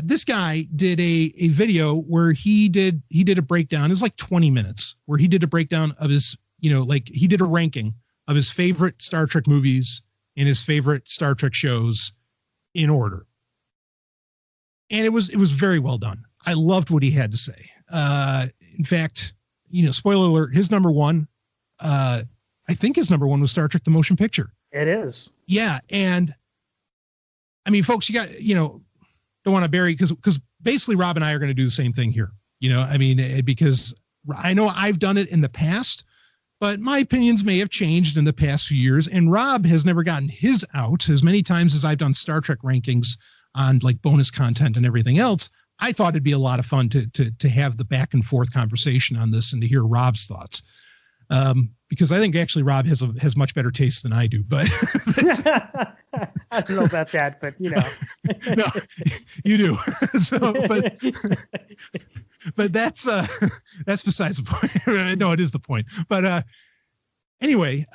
this guy did a video where he did a breakdown. It was like 20 minutes where he did a breakdown of his, he did a ranking of his favorite Star Trek movies and his favorite Star Trek shows in order. And it was very well done. I loved what he had to say. In fact, spoiler alert, his number one, I think his number one was Star Trek: The Motion Picture. It is. Yeah. And I mean, folks, you got, don't want to bury, because basically Rob and I are going to do the same thing here. Because I know I've done it in the past, but my opinions may have changed in the past few years. And Rob has never gotten his out as many times as I've done Star Trek rankings on like bonus content and everything else. I thought it'd be a lot of fun to have the back and forth conversation on this and to hear Rob's thoughts. Because I think actually Rob has much better taste than I do, but I don't know about that, but no, you do. So, but that's besides the point. No, it is the point. But anyway,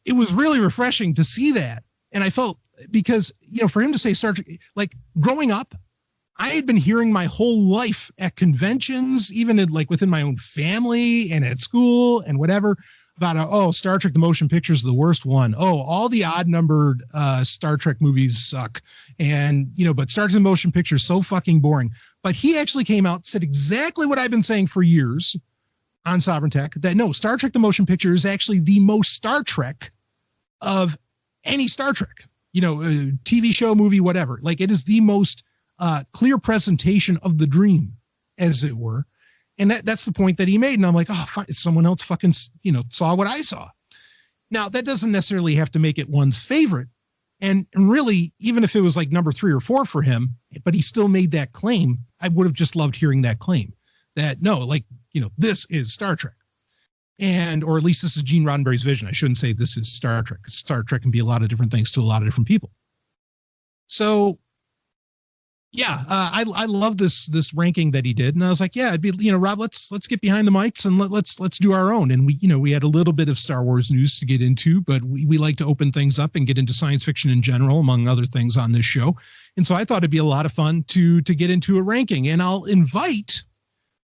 it was really refreshing to see that. And I felt, because, for him to say Star Trek, like growing up, I had been hearing my whole life at conventions, even within my own family and at school and whatever, about, Star Trek: The Motion Picture is the worst one. Oh, all the odd numbered Star Trek movies suck. And, but Star Trek: The Motion Picture is so fucking boring. But he actually came out, said exactly what I've been saying for years on Sovryn Tech, that no, Star Trek: The Motion Picture is actually the most Star Trek of any Star Trek, TV show, movie, whatever. Like, it is the most clear presentation of the dream, as it were. And that's the point that he made. And I'm like, someone else fucking, saw what I saw. Now, that doesn't necessarily have to make it one's favorite. And really, even if it was like number 3 or 4 for him, but he still made that claim, I would have just loved hearing that claim that no, this is Star Trek. Or at least this is Gene Roddenberry's vision. I shouldn't say this is Star Trek. Star Trek can be a lot of different things to a lot of different people. So, Yeah, I love this ranking that he did, and I was like, yeah, it'd be, Rob, let's get behind the mics and let's do our own. And we had a little bit of Star Wars news to get into, but we like to open things up and get into science fiction in general, among other things on this show. And so I thought it'd be a lot of fun to get into a ranking, and I'll invite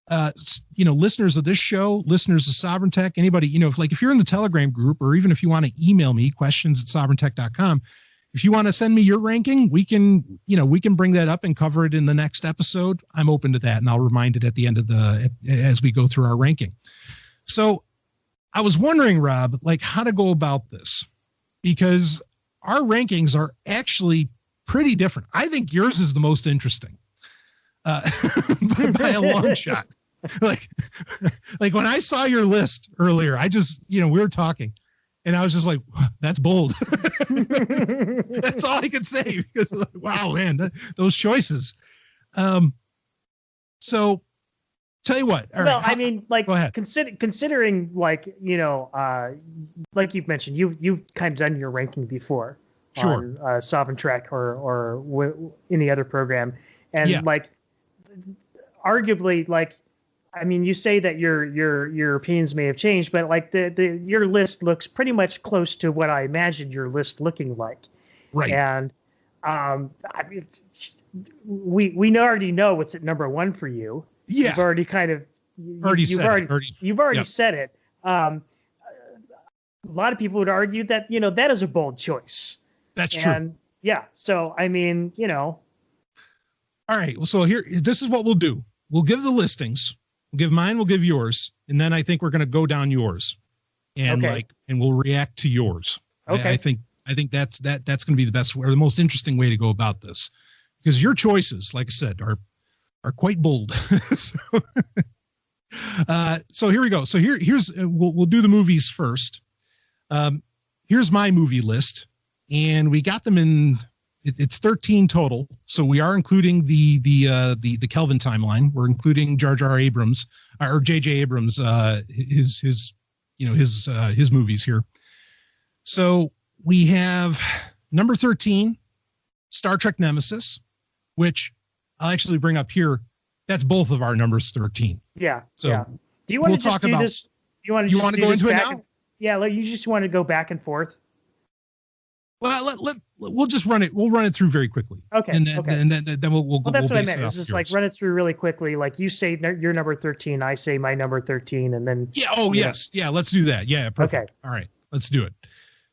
listeners of this show, listeners of Sovryn Tech, anybody, if you're in the Telegram group, or even if you want to email me questions@sovereigntech.com. If you want to send me your ranking, we can bring that up and cover it in the next episode. I'm open to that, and I'll remind it at the end of as we go through our ranking. So I was wondering, Rob, how to go about this, because our rankings are actually pretty different. I think yours is the most interesting, by a long shot. Like when I saw your list earlier, I just, we were talking, and I was just like, that's bold. That's all I could say, because wow, man, those choices. So tell you what. Go ahead. Considering like you've mentioned, you've kind of done your ranking before. Sure. On Sovryn Trek or any other program. And arguably, you say that your opinions may have changed, but your list looks pretty much close to what I imagined your list looking like. Right. And we already know what's at number one for you. Yeah. You've already kind of you've already said it. A lot of people would argue that that is a bold choice. That's true. Yeah. So All right. Well, so this is what we'll do. We'll give the listings. We'll give mine, we'll give yours, and then I think we're going to go down yours, and and we'll react to yours. Okay. I think that's going to be the best or the most interesting way to go about this, because your choices, like I said, are quite bold. So here we go. So here's we'll do the movies first. Here's my movie list, and we got them in. It's 13 total, so we are including the Kelvin timeline. We're including Jar Jar Abrams or J.J. Abrams, his movies here. So we have number 13, Star Trek Nemesis, which I'll actually bring up here. That's both of our numbers 13. Yeah. So yeah. Do you want to talk about this? You want to go into it now? Yeah. You just want to go back and forth. Well, we'll just run it. We'll run it through very quickly. Okay. And then we'll. Well, that's what I meant. It's just run it through really quickly. Like you say your number 13, I say my number 13, and then. Yeah. Oh yes. Yeah. Let's do that. Yeah. Perfect. Okay. All right. Let's do it.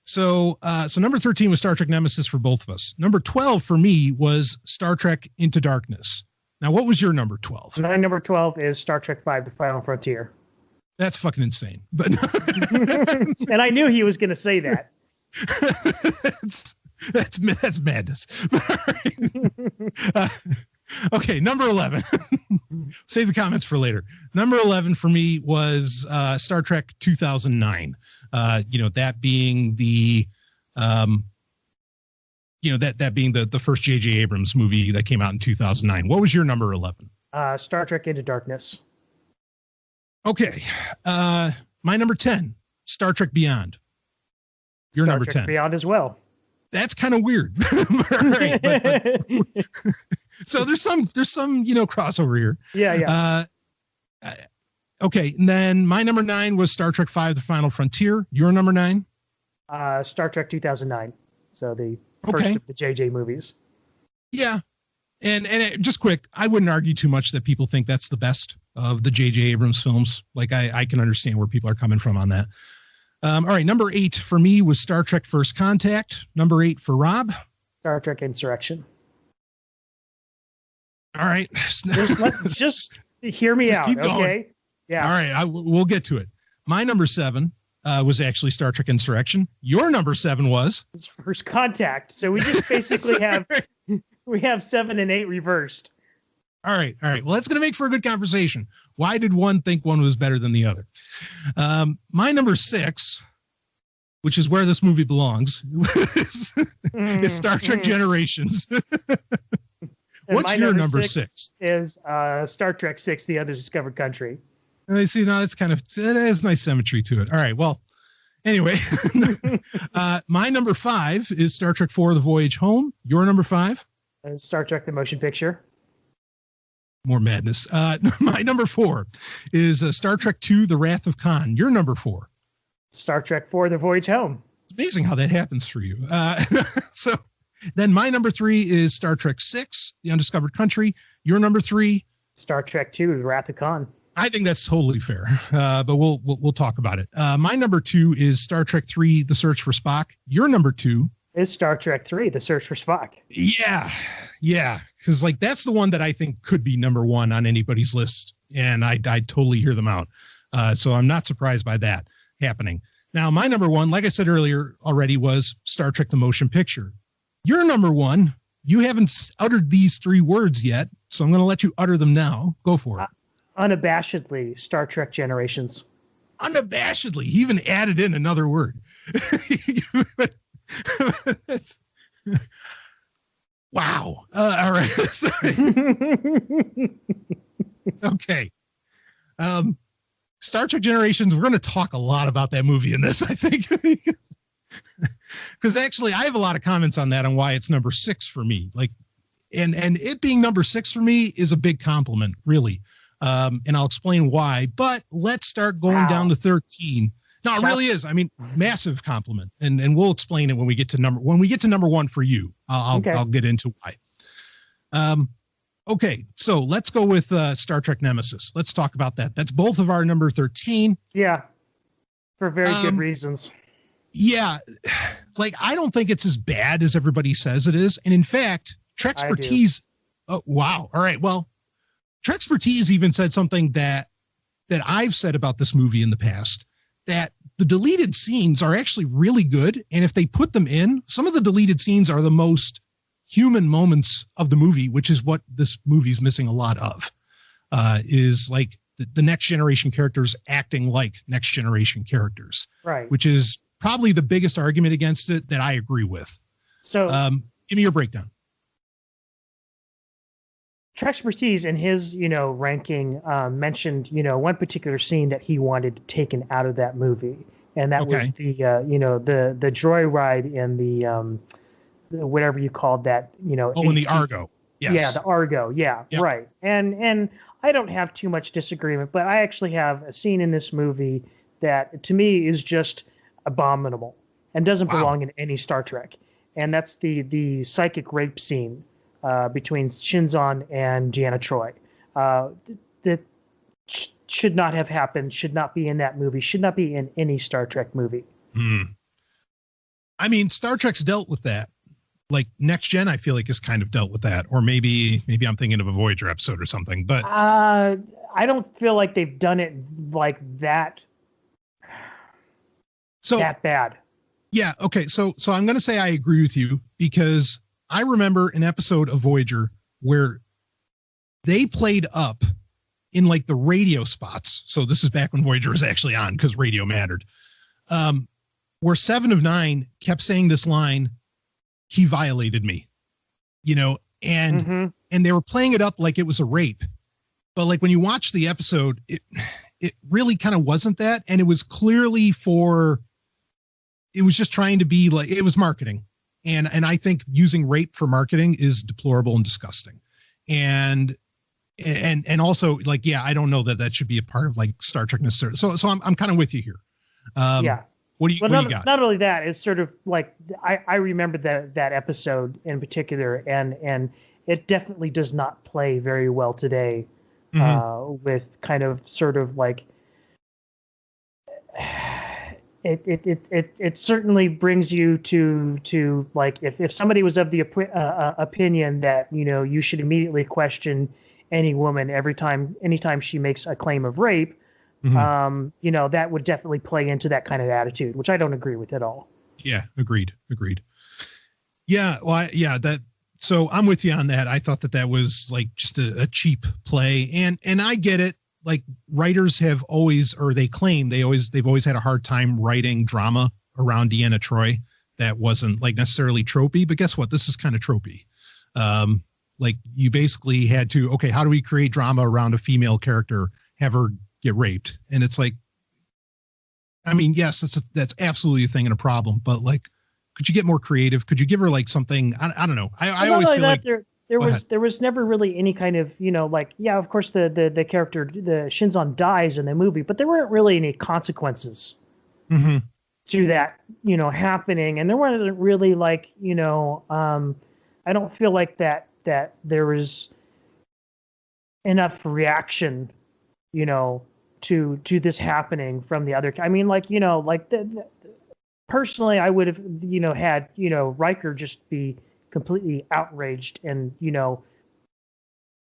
So number 13 was Star Trek Nemesis for both of us. Number 12 for me was Star Trek Into Darkness. Now, what was your number 12? My number 12 is Star Trek V: The Final Frontier. That's fucking insane. But and I knew he was going to say that. that's madness. Okay, number 11. Save the comments for later. Number 11 for me was Star Trek 2009. That being the that being the first J.J. Abrams movie that came out in 2009. What was your number 11? Star Trek Into Darkness. Okay. My number 10, Star Trek Beyond. Your Star number Trek 10. Beyond as well. That's kind of weird. Right, but so there's some crossover here. Yeah. Okay, and then my number 9 was Star Trek V: The Final Frontier. Your number 9? Star Trek 2009. So the first of the JJ movies. Yeah. And just quick, I wouldn't argue too much that people think that's the best of the J.J. Abrams films. Like I can understand where people are coming from on that. All right, number 8 for me was Star Trek First Contact. Number 8 for Rob. Star Trek Insurrection. All right. Just hear me out, okay? Yeah. All right, we'll get to it. My number 7 was actually Star Trek Insurrection. Your number 7 was? First Contact. So we just basically have 7 and 8 reversed. All right. Well, that's going to make for a good conversation. Why did one think one was better than the other? My number 6, which is where this movie belongs, is Star Trek Generations. What's your number 6? Is Star Trek 6, The Undiscovered Country. And I see now it has nice symmetry to it. All right. Well, anyway, my number 5 is Star Trek 4, The Voyage Home. Your number 5? And Star Trek The Motion Picture. More madness. My number 4 is Star Trek II, The Wrath of Khan. Your number 4. Star Trek IV, The Voyage Home. It's amazing how that happens for you. So then my number 3 is Star Trek VI, The Undiscovered Country. Your number 3. Star Trek II, The Wrath of Khan. I think that's totally fair, but we'll talk about it. My number 2 is Star Trek III, The Search for Spock. Your number 2 is Star Trek III, The Search for Spock. Yeah, because like that's the one that I think could be number 1 on anybody's list, and I totally hear them out. So I'm not surprised by that happening. Now, my number 1, like I said earlier already, was Star Trek: The Motion Picture. Your number 1, you haven't uttered these 3 words yet, so I'm going to let you utter them now. Go for it. Unabashedly, Star Trek Generations. Unabashedly, he even added in another word. Wow. All right. Okay. Star Trek Generations. We're going to talk a lot about that movie in this, I think, because actually I have a lot of comments on that, on why it's number 6 for me. Like, and it being number 6 for me is a big compliment, really. And I'll explain why, but let's start going down to 13. No, it really is. I mean, massive compliment, and we'll explain it when we get to number 1 for you. I'll get into why. Okay, so let's go with Star Trek Nemesis. Let's talk about that. That's both of our number 13. Yeah, for very good reasons. Yeah, like I don't think it's as bad as everybody says it is, and in fact, Trexpertise. Oh, wow. All right. Well, Trexpertise even said something that I've said about this movie in the past, that the deleted scenes are actually really good. And if they put them in, some of the deleted scenes are the most human moments of the movie, which is what this movie's missing a lot of, is like the next generation characters acting like next generation characters, right? Which is probably the biggest argument against it that I agree with. So give me your breakdown. Trexpertise in his, ranking mentioned, one particular scene that he wanted taken out of that movie, and that was the, the joyride in the whatever you called that, in the Argo. Yes. Yeah, the Argo. Yeah, yep. Right. And I don't have too much disagreement, but I actually have a scene in this movie that to me is just abominable and doesn't belong in any Star Trek, and that's the psychic rape scene between Shinzon and Deanna Troi. That should not have happened, should not be in that movie, should not be in any Star Trek movie. I mean, Star Trek's dealt with that. Like Next Gen, I feel like has kind of dealt with that, or maybe I'm thinking of a Voyager episode or something. But I don't feel like they've done it like that. So that bad. Yeah. Okay. So I'm going to say I agree with you, because I remember an episode of Voyager where they played up in like the radio spots. So this is back when Voyager was actually on, because radio mattered. Where 7 of 9 kept saying this line, "He violated me," and they were playing it up like it was a rape. But like when you watch the episode, it really kind of wasn't that. And it was clearly it was just trying to be like, it was marketing. And I think using rape for marketing is deplorable and disgusting. And also like, yeah, I don't know that should be a part of like Star Trek necessarily. So I'm kind of with you here. Yeah. What do you got? Not only that, it's sort of like, I remember that episode in particular, and it definitely does not play very well today, with kind of sort of like, it certainly brings you to like, if somebody was of the opinion that, you should immediately question any woman anytime she makes a claim of rape, that would definitely play into that kind of attitude, which I don't agree with at all. Yeah, agreed. Yeah, well, so I'm with you on that. I thought that was like just a cheap play, and I get it. Like writers have always, or they claim they've always had a hard time writing drama around Deanna Troi that wasn't like necessarily tropey, but guess what? This is kind of tropey. Like you basically had to, okay, how do we create drama around a female character, have her get raped? And it's like, I mean, yes, that's absolutely a thing and a problem, but like, could you get more creative? Could you give her like something? I don't know. I always feel like there was never really any kind of, like, yeah, of course the character, the Shinzon dies in the movie, but there weren't really any consequences to that, happening. And there wasn't really like, I don't feel like that there was enough reaction, to this happening from the other. I mean, like, like personally, I would have, had, Riker just be completely outraged and,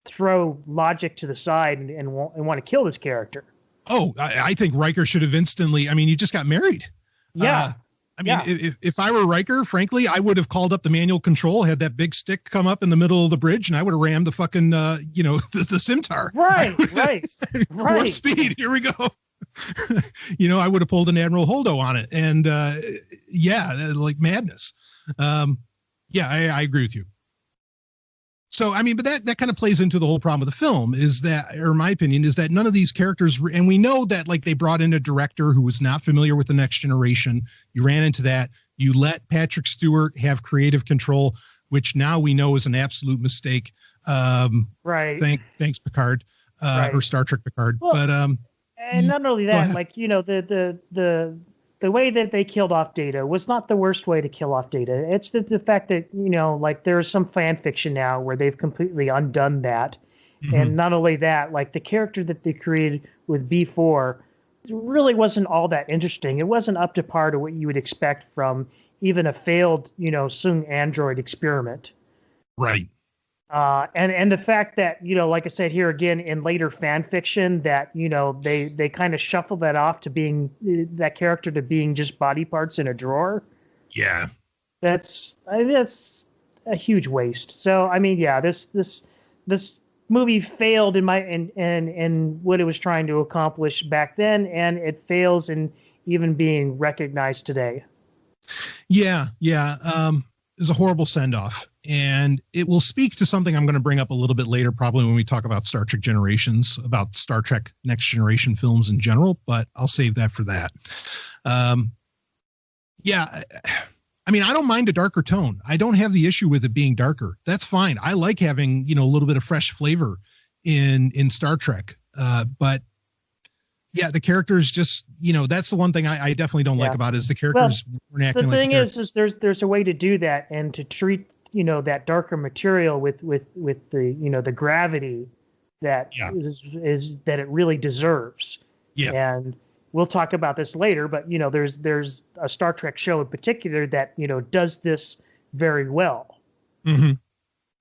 throw logic to the side and want to kill this character. Oh, I think Riker should have instantly. I mean, he just got married. Yeah. If I were Riker, frankly, I would have called up the manual control, had that big stick come up in the middle of the bridge, and I would have rammed the fucking, the Scimitar. Right. Warp speed. Here we go. I would have pulled an Admiral Holdo on it, and like madness. I agree with you. So, I mean, but that kind of plays into the whole problem of the film is that, or my opinion, is that none of these characters, and we know that like they brought in a director who was not familiar with the Next Generation. You ran into that. You let Patrick Stewart have creative control, which now we know is an absolute mistake. Right. Thanks, Picard, or Star Trek Picard. Well, but and not only that, like, the way that they killed off Data was not the worst way to kill off Data. It's the fact that, like there's some fan fiction now where they've completely undone that. And not only that, like the character that they created with B4 really wasn't all that interesting. It wasn't up to par to what you would expect from even a failed, Sung android experiment. Right. And the fact that, like I said here again in later fan fiction that, they kind of shuffle that off to being that character to being just body parts in a drawer. Yeah. That's a huge waste. So, I mean, yeah, this movie failed in what it was trying to accomplish back then. And it fails in even being recognized today. Yeah. It's a horrible send off. And it will speak to something I'm going to bring up a little bit later, probably when we talk about Star Trek Generations, about Star Trek Next Generation films in general, but I'll save that for that. I mean, I don't mind a darker tone. I don't have the issue with it being darker. That's fine. I like having, a little bit of fresh flavor in Star Trek. But yeah, the characters just, that's the one thing I definitely don't like about it is the characters weren't acting like the thing is there's a way to do that and to treat that darker material with the the gravity that is that it really deserves. Yeah. And we'll talk about this later, but there's a Star Trek show in particular that does this very well. Mm-hmm.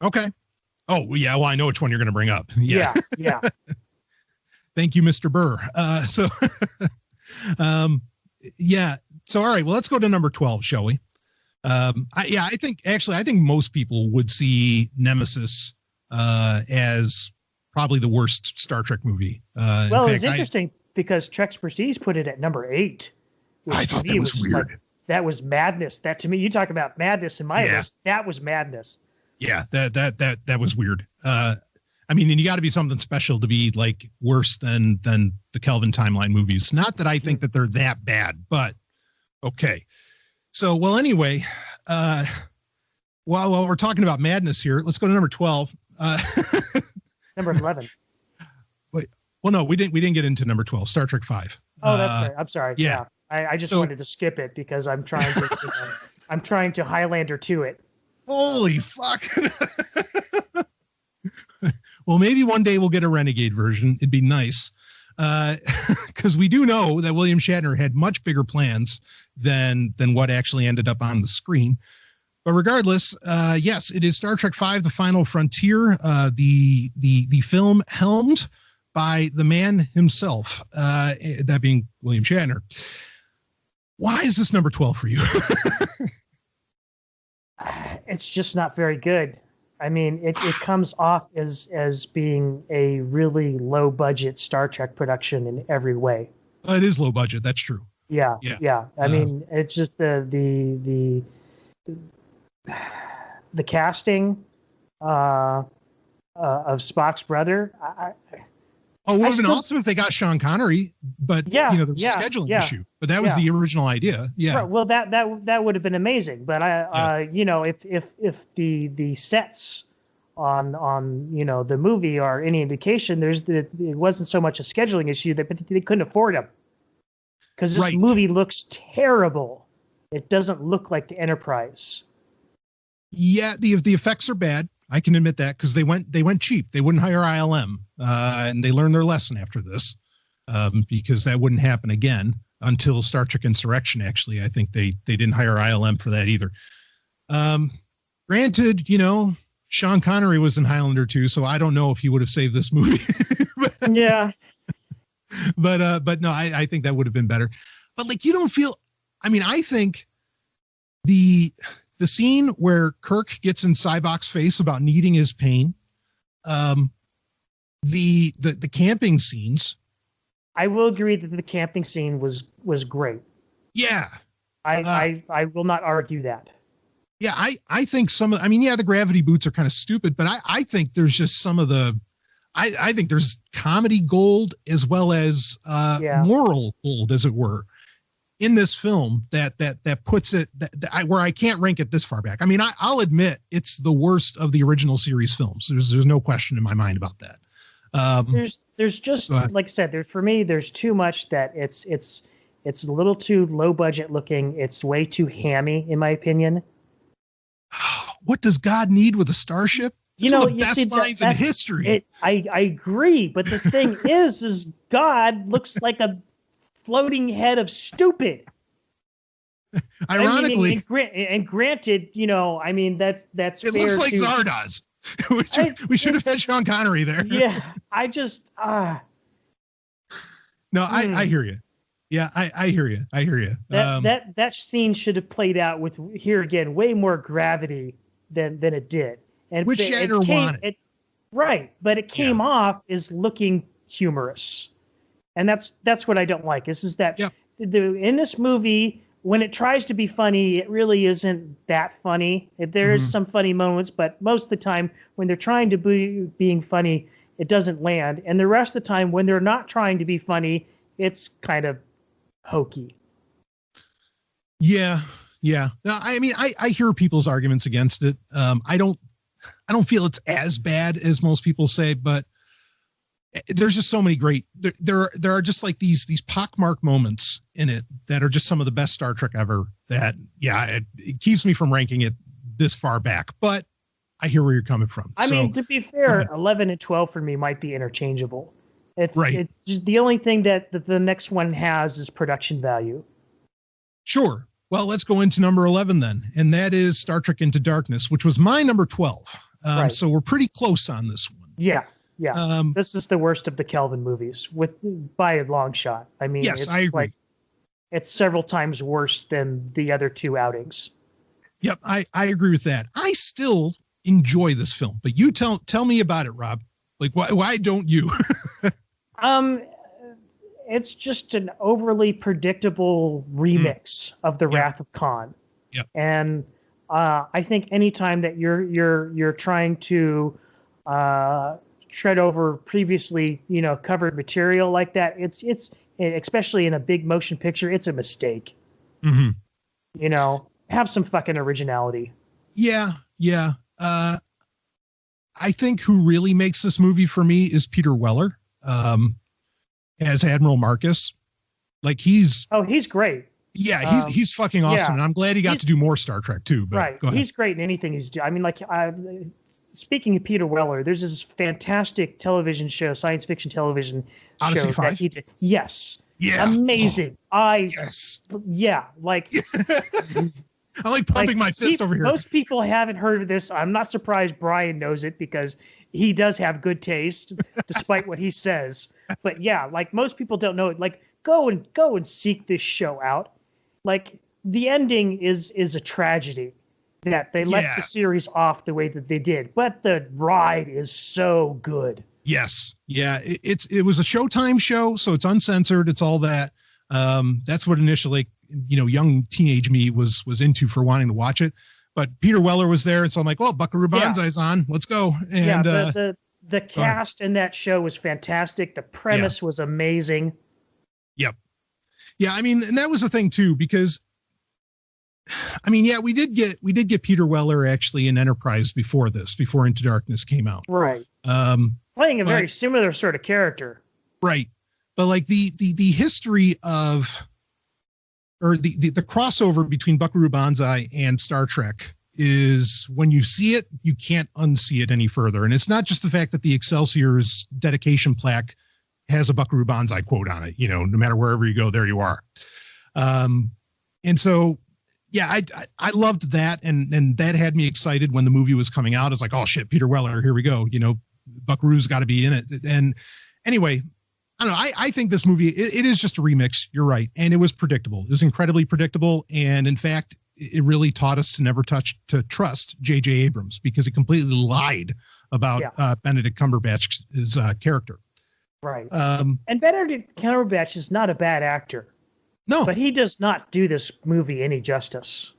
Okay. Oh yeah, well I know which one you're going to bring up. Yeah. Thank you, Mr. Burr. So all right, well let's go to number 12, shall we? I think most people would see Nemesis as probably the worst Star Trek movie. It's interesting because Trek's Prestige put it at number 8. I thought that was weird. Like, that was madness. That to me, you talk about madness in my list. That was madness. Yeah, that was weird. I mean, and you got to be something special to be like worse than the Kelvin Timeline movies. Not that I think that they're that bad, but okay. So, well, anyway, while we're talking about madness here, let's go to number 12. Number 11. Wait, well, no, we didn't get into number 12, Star Trek 5. Oh, that's right. I'm sorry. Yeah. I just wanted to skip it because I'm trying to, I'm trying to Highlander to it. Holy fuck. Well, maybe one day we'll get a Renegade version. It'd be nice. Because we do know that William Shatner had much bigger plans than what actually ended up on the screen. But regardless, yes, it is Star Trek V: The Final Frontier, the film helmed by the man himself, that being William Shatner. Why is this number 12 for you? It's just not very good. I mean, it comes off as being a really low budget Star Trek production in every way. It is low budget. That's true. Yeah. I mean, it's just the casting of Spock's brother. It would have been awesome if they got Sean Connery, but the scheduling issue. But that was the original idea. Yeah. Right. Well, that would have been amazing. But if the sets on the movie are any indication, it wasn't so much a scheduling issue that they couldn't afford them, because this movie looks terrible. It doesn't look like the Enterprise. Yeah, the effects are bad. I can admit that, because they went cheap. They wouldn't hire ILM, and they learned their lesson after this, because that wouldn't happen again until Star Trek Insurrection. Actually, I think they didn't hire ILM for that either. Granted, Sean Connery was in Highlander 2, so I don't know if he would have saved this movie. Yeah. But no, I think that would have been better. But like, you don't feel, I think the scene where Kirk gets in Sybok's face about needing his pain, the camping scenes. I will agree that the camping scene was great. Yeah. I will not argue that. Yeah, I think the gravity boots are kind of stupid, but I think there's just some of the, I think there's comedy gold as well as moral gold, as it were, in this film that puts it where I can't rank it this far back. I'll admit it's the worst of the original series films. There's no question in my mind about that. There's just, like I said, for me, there's too much that it's a little too low budget looking. It's way too hammy, in my opinion. What does God need with a starship? It's one of the best lines in history. I agree, but the thing is God looks like a floating head of stupid. Ironically, and granted, that's it looks like Zardoz. We should have had Sean Connery there. Yeah, I just No, I hear you. Yeah, I hear you. I hear you. That scene should have played out with, here again, way more gravity than it did. And which Shatner wanted. Right, but it came off as looking humorous. And that's what I don't like. In this movie, when it tries to be funny, it really isn't that funny. There's some funny moments, but most of the time when they're trying to be being funny, it doesn't land. And the rest of the time when they're not trying to be funny, it's kind of hokey. Yeah. No, I hear people's arguments against it. I don't feel it's as bad as most people say, but there's just so many great, there are just like these pockmark moments in it that are just some of the best Star Trek ever, that it keeps me from ranking it this far back, but I hear where you're coming from. To be fair, 11 and 12 for me might be interchangeable. Right. It's just the only thing that the next one has is production value. Sure. Well, let's go into number 11 then. And that is Star Trek Into Darkness, which was my number 12. Right. So we're pretty close on this one. Yeah. This is the worst of the Kelvin movies by a long shot. Yes, I agree. It's several times worse than the other two outings. Yep. I agree with that. I still enjoy this film, but you tell me about it, Rob. Like, why don't you? It's just an overly predictable remix of the Wrath of Khan. Yeah. And I think anytime that you're trying to tread over previously, covered material like that, it's especially in a big motion picture, it's a mistake. Mm-hmm. Have some fucking originality. Yeah. I think who really makes this movie for me is Peter Weller. As Admiral Marcus. Like he's great. Yeah, he's fucking awesome. And I'm glad he got to do more Star Trek too. But right. He's great in anything he's doing. Speaking of Peter Weller, there's this fantastic television show, science fiction television Odyssey show 5? that he did. Yes. Yeah. Amazing. Yes. Yeah. Like I like pumping my fist over here. Most people haven't heard of this. I'm not surprised Brian knows it because he does have good taste, despite what he says. But yeah, like most people don't know it. Like go and seek this show out. Like the ending is a tragedy that they let the series off the way that they did, but the ride is so good. Yes, yeah, it was a Showtime show, so it's uncensored. It's all that. That's what initially, young teenage me was into for wanting to watch it. But Peter Weller was there, and so I'm like, well, Buckaroo Banzai's on. Let's go. And the cast in that show was fantastic. The premise was amazing. Yep. Yeah, and that was the thing too, because I mean, yeah, we did get Peter Weller actually in Enterprise before Into Darkness came out. Right. Playing a very similar sort of character. Right. But like the history of, or the crossover between Buckaroo Banzai and Star Trek is, when you see it, you can't unsee it any further. And it's not just the fact that the Excelsior's dedication plaque has a Buckaroo Banzai quote on it. You know, no matter wherever you go, there you are. And so, yeah, I loved that. And that had me excited when the movie was coming out. It's like, oh shit, Peter Weller, here we go. You know, Buckaroo's got to be in it. And anyway, I don't know. I think this movie, it is just a remix. You're right. And it was predictable. It was incredibly predictable. And in fact, it really taught us to never trust J.J. Abrams, because he completely lied about Benedict Cumberbatch's character. Right. And Benedict Cumberbatch is not a bad actor. No. But he does not do this movie any justice.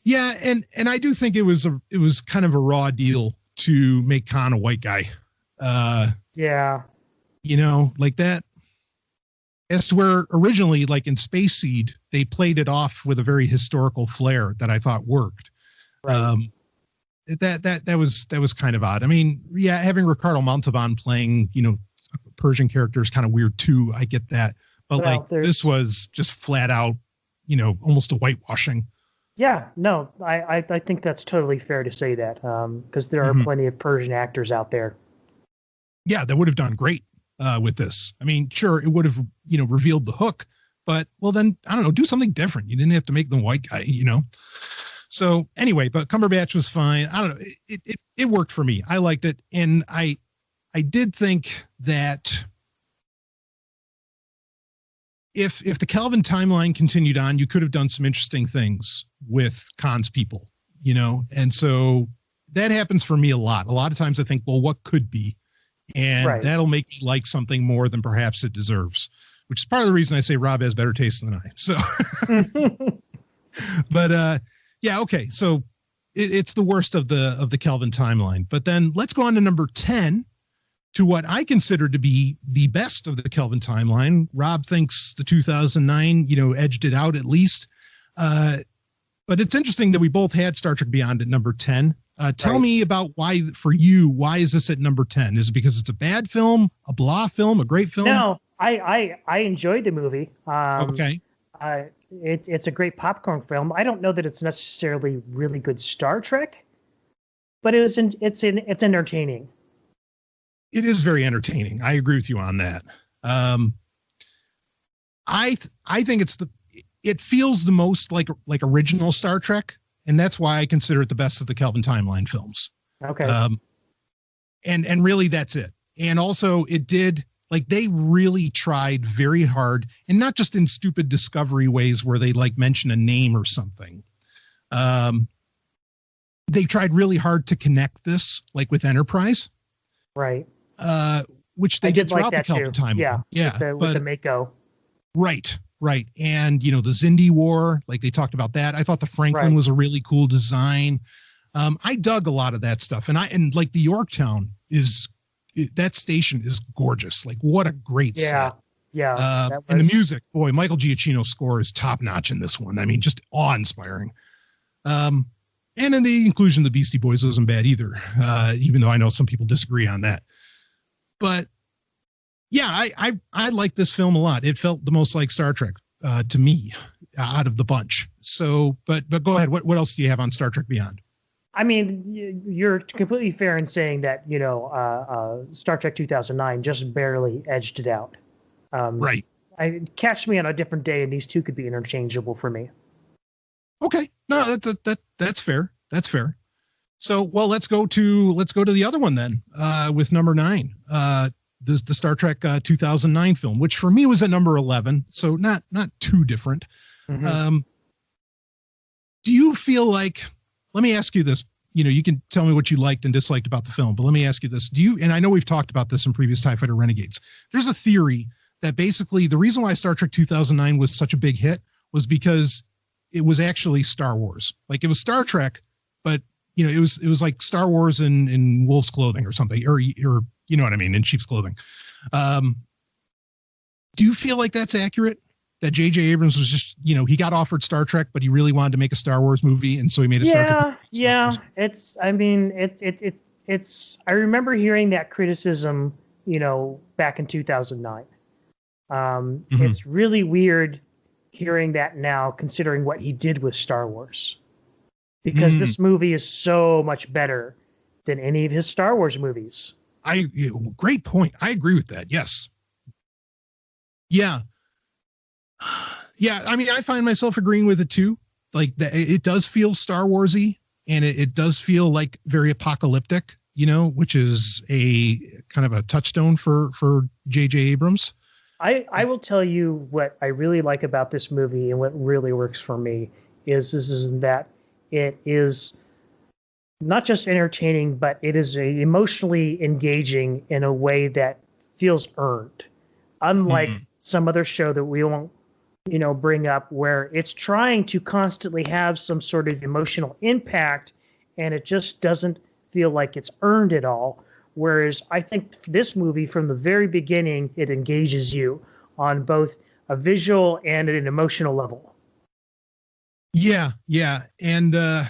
Yeah, and I do think it was kind of a raw deal to make Khan a white guy. Yeah. You know, like that. As to where originally, like in Space Seed, they played it off with a very historical flair that I thought worked. Right. That was kind of odd. I mean, yeah, having Ricardo Montalban playing, you know, Persian character is kind of weird too. I get that. But well, like this was just flat out, you know, almost a whitewashing. Yeah, no, I think that's totally fair to say that, because there are plenty of Persian actors out there. Yeah, that would have done great with this. I mean, sure, it would have, you know, revealed the hook, but well, then I don't know, do something different. You didn't have to make them white guy, you know. So anyway, but Cumberbatch was fine. I don't know, it worked for me. I liked it, and I did think that if the Kelvin timeline continued on, you could have done some interesting things with Khan's people, you know? And so that happens for me a lot. A lot of times I think, well, what could be? And that'll make me like something more than perhaps it deserves, which is part of the reason I say Rob has better taste than I. So, but yeah, okay. So it's the worst of the Kelvin timeline. But then let's go on to number 10. To what I consider to be the best of the Kelvin timeline. Rob thinks the 2009, you know, edged it out at least. But it's interesting that we both had Star Trek Beyond at number 10. Tell me about why is this at number 10? Is it because it's a bad film, a blah film, a great film? No, I enjoyed the movie. Okay. It's a great popcorn film. I don't know that it's necessarily really good Star Trek, but it's entertaining. It is very entertaining. I agree with you on that. I think it feels the most like original Star Trek, and that's why I consider it the best of the Kelvin timeline films. Okay. And really that's it. And also it did, like, they really tried very hard, and not just in stupid Discovery ways where they like mention a name or something. They tried really hard to connect this, like with Enterprise. Right. Which they did throughout the Kelvin timeline. Yeah. With the Mako. Right. And, you know, the Xindi War, like they talked about that. I thought the Franklin was a really cool design. I dug a lot of that stuff. And like the Yorktown that station is gorgeous. Like, what a great set. Yeah. And the music, boy, Michael Giacchino's score is top notch in this one. I mean, just awe-inspiring. And in the inclusion of the Beastie Boys wasn't bad either, even though I know some people disagree on that. But yeah, I like this film a lot. It felt the most like Star Trek to me out of the bunch. So, but go ahead. What else do you have on Star Trek Beyond? I mean, you're completely fair in saying that, you know, Star Trek 2009 just barely edged it out. Right. Catch me on a different day, and these two could be interchangeable for me. Okay. No, that's fair. That's fair. So, well, let's go to the other one then, with number 9, the Star Trek 2009 film, which for me was at number 11. So not too different. Mm-hmm. Do you feel like, let me ask you this, you know, you can tell me what you liked and disliked about the film, but let me ask you this. And I know we've talked about this in previous TIE Fighter Renegades. There's a theory that basically the reason why Star Trek 2009 was such a big hit was because it was actually Star Wars. Like, it was Star Trek, but you know, it was like Star Wars in wolf's clothing or something, or you know what I mean, in sheep's clothing. Do you feel like that's accurate? that J.J. Abrams was just, he got offered Star Trek, but he really wanted to make a Star Wars movie, and so he made a Star Trek. Yeah. It's. I remember hearing that criticism, back in 2009. It's really weird hearing that now, considering what he did with Star Wars, because this movie is so much better than any of his Star Wars movies. Great point. I agree with that. Yes. Yeah. Yeah. I mean, I find myself agreeing with it too. Like it does feel Star Warsy, and it does feel like very apocalyptic, which is a kind of a touchstone for J.J. Abrams. I will tell you what I really like about this movie, and what really works for me is that it is not just entertaining, but it is emotionally engaging in a way that feels earned. Unlike some other show that we won't, bring up, where it's trying to constantly have some sort of emotional impact, and it just doesn't feel like it's earned at all. Whereas I think this movie, from the very beginning, it engages you on both a visual and an emotional level. Yeah. And I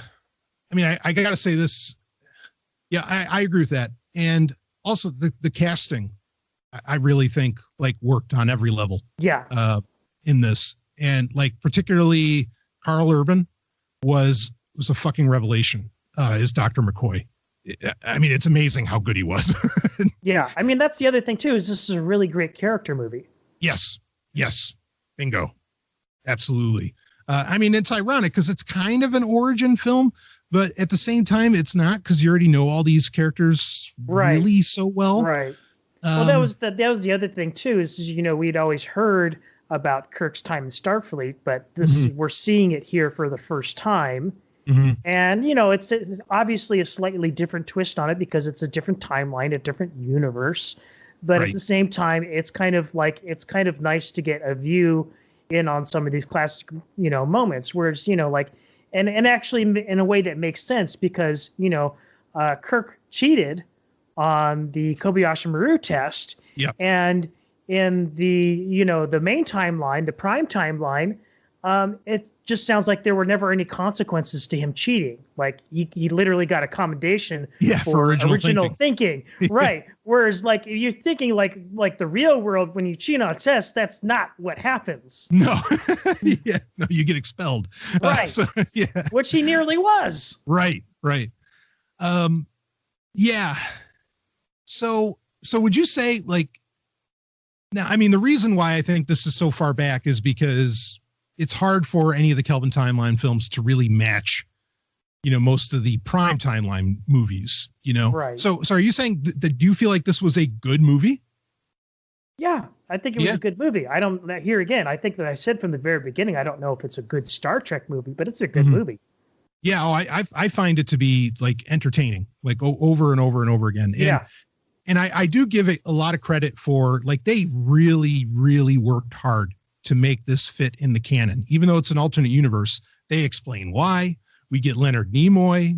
mean, I got to say this. Yeah, I agree with that. And also the casting, I really think worked on every level. Yeah. In this, and particularly Carl Urban was a fucking revelation as Dr. McCoy. I mean, it's amazing how good he was. Yeah. I mean, that's the other thing too, is this is a really great character movie. Yes. Bingo. Absolutely. I mean, it's ironic because it's kind of an origin film, but at the same time, it's not, because you already know all these characters really so well. Right. Well, that was the other thing too, is we'd always heard about Kirk's time in Starfleet, but we're seeing it here for the first time. And it's obviously a slightly different twist on it, because it's a different timeline, a different universe. But at the same time, it's kind of nice to get a view in on some of these classic, moments where it's, and actually in a way that makes sense, because, Kirk cheated on the Kobayashi Maru test. Yeah. And in the, the main timeline, the prime timeline, it just sounds like there were never any consequences to him cheating. Like he literally got a commendation for original thinking. Right. Whereas you're thinking like the real world, when you cheat on a test, that's not what happens. No. No, you get expelled. Right. Which he nearly was. Right. Yeah. So would you say now, I mean, the reason why I think this is so far back is because it's hard for any of the Kelvin timeline films to really match, most of the prime timeline movies, Right. So are you saying that do you feel like this was a good movie? Yeah, I think it was a good movie. I think that I said from the very beginning, I don't know if it's a good Star Trek movie, but it's a good movie. Yeah. I find it to be entertaining, over and over and over again. And I do give it a lot of credit for they really, really worked hard to make this fit in the canon. Even though it's an alternate universe, they explain why. We get Leonard Nimoy,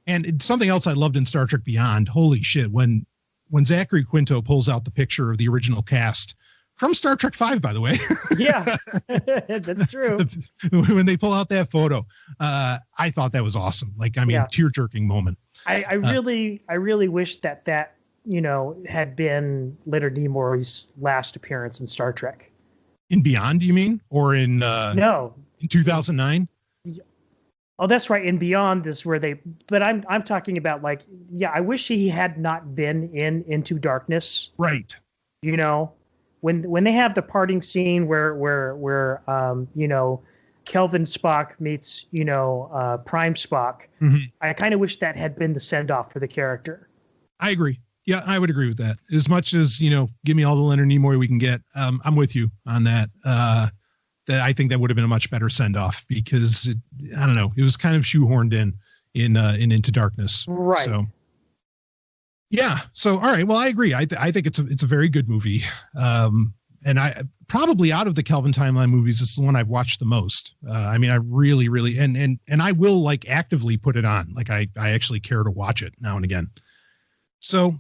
and it's something else I loved in Star Trek Beyond. Holy shit. When Zachary Quinto pulls out the picture of the original cast from Star Trek V, by the way. Yeah, that's true. When they pull out that photo, I thought that was awesome. Tear-jerking moment. I really wish that had been Leonard Nimoy's last appearance in Star Trek. In Beyond, you mean? Or in no, in 2009? Oh, that's right. In Beyond is where but I'm talking about I wish he had not been in Into Darkness. Right. When they have the parting scene where Kelvin Spock meets Prime Spock, I kind of wish that had been the send off for the character. I agree. Yeah, I would agree with that. As much as, give me all the Leonard Nimoy we can get. I'm with you on that. That I think that would have been a much better send off, because I don't know, it was kind of shoehorned in Into Darkness. Right. So yeah. So, all right. Well, I agree. I think it's a very good movie. And I probably, out of the Kelvin timeline movies, it's the one I've watched the most. I mean, I really, really, and I will actively put it on. I actually care to watch it now and again. So,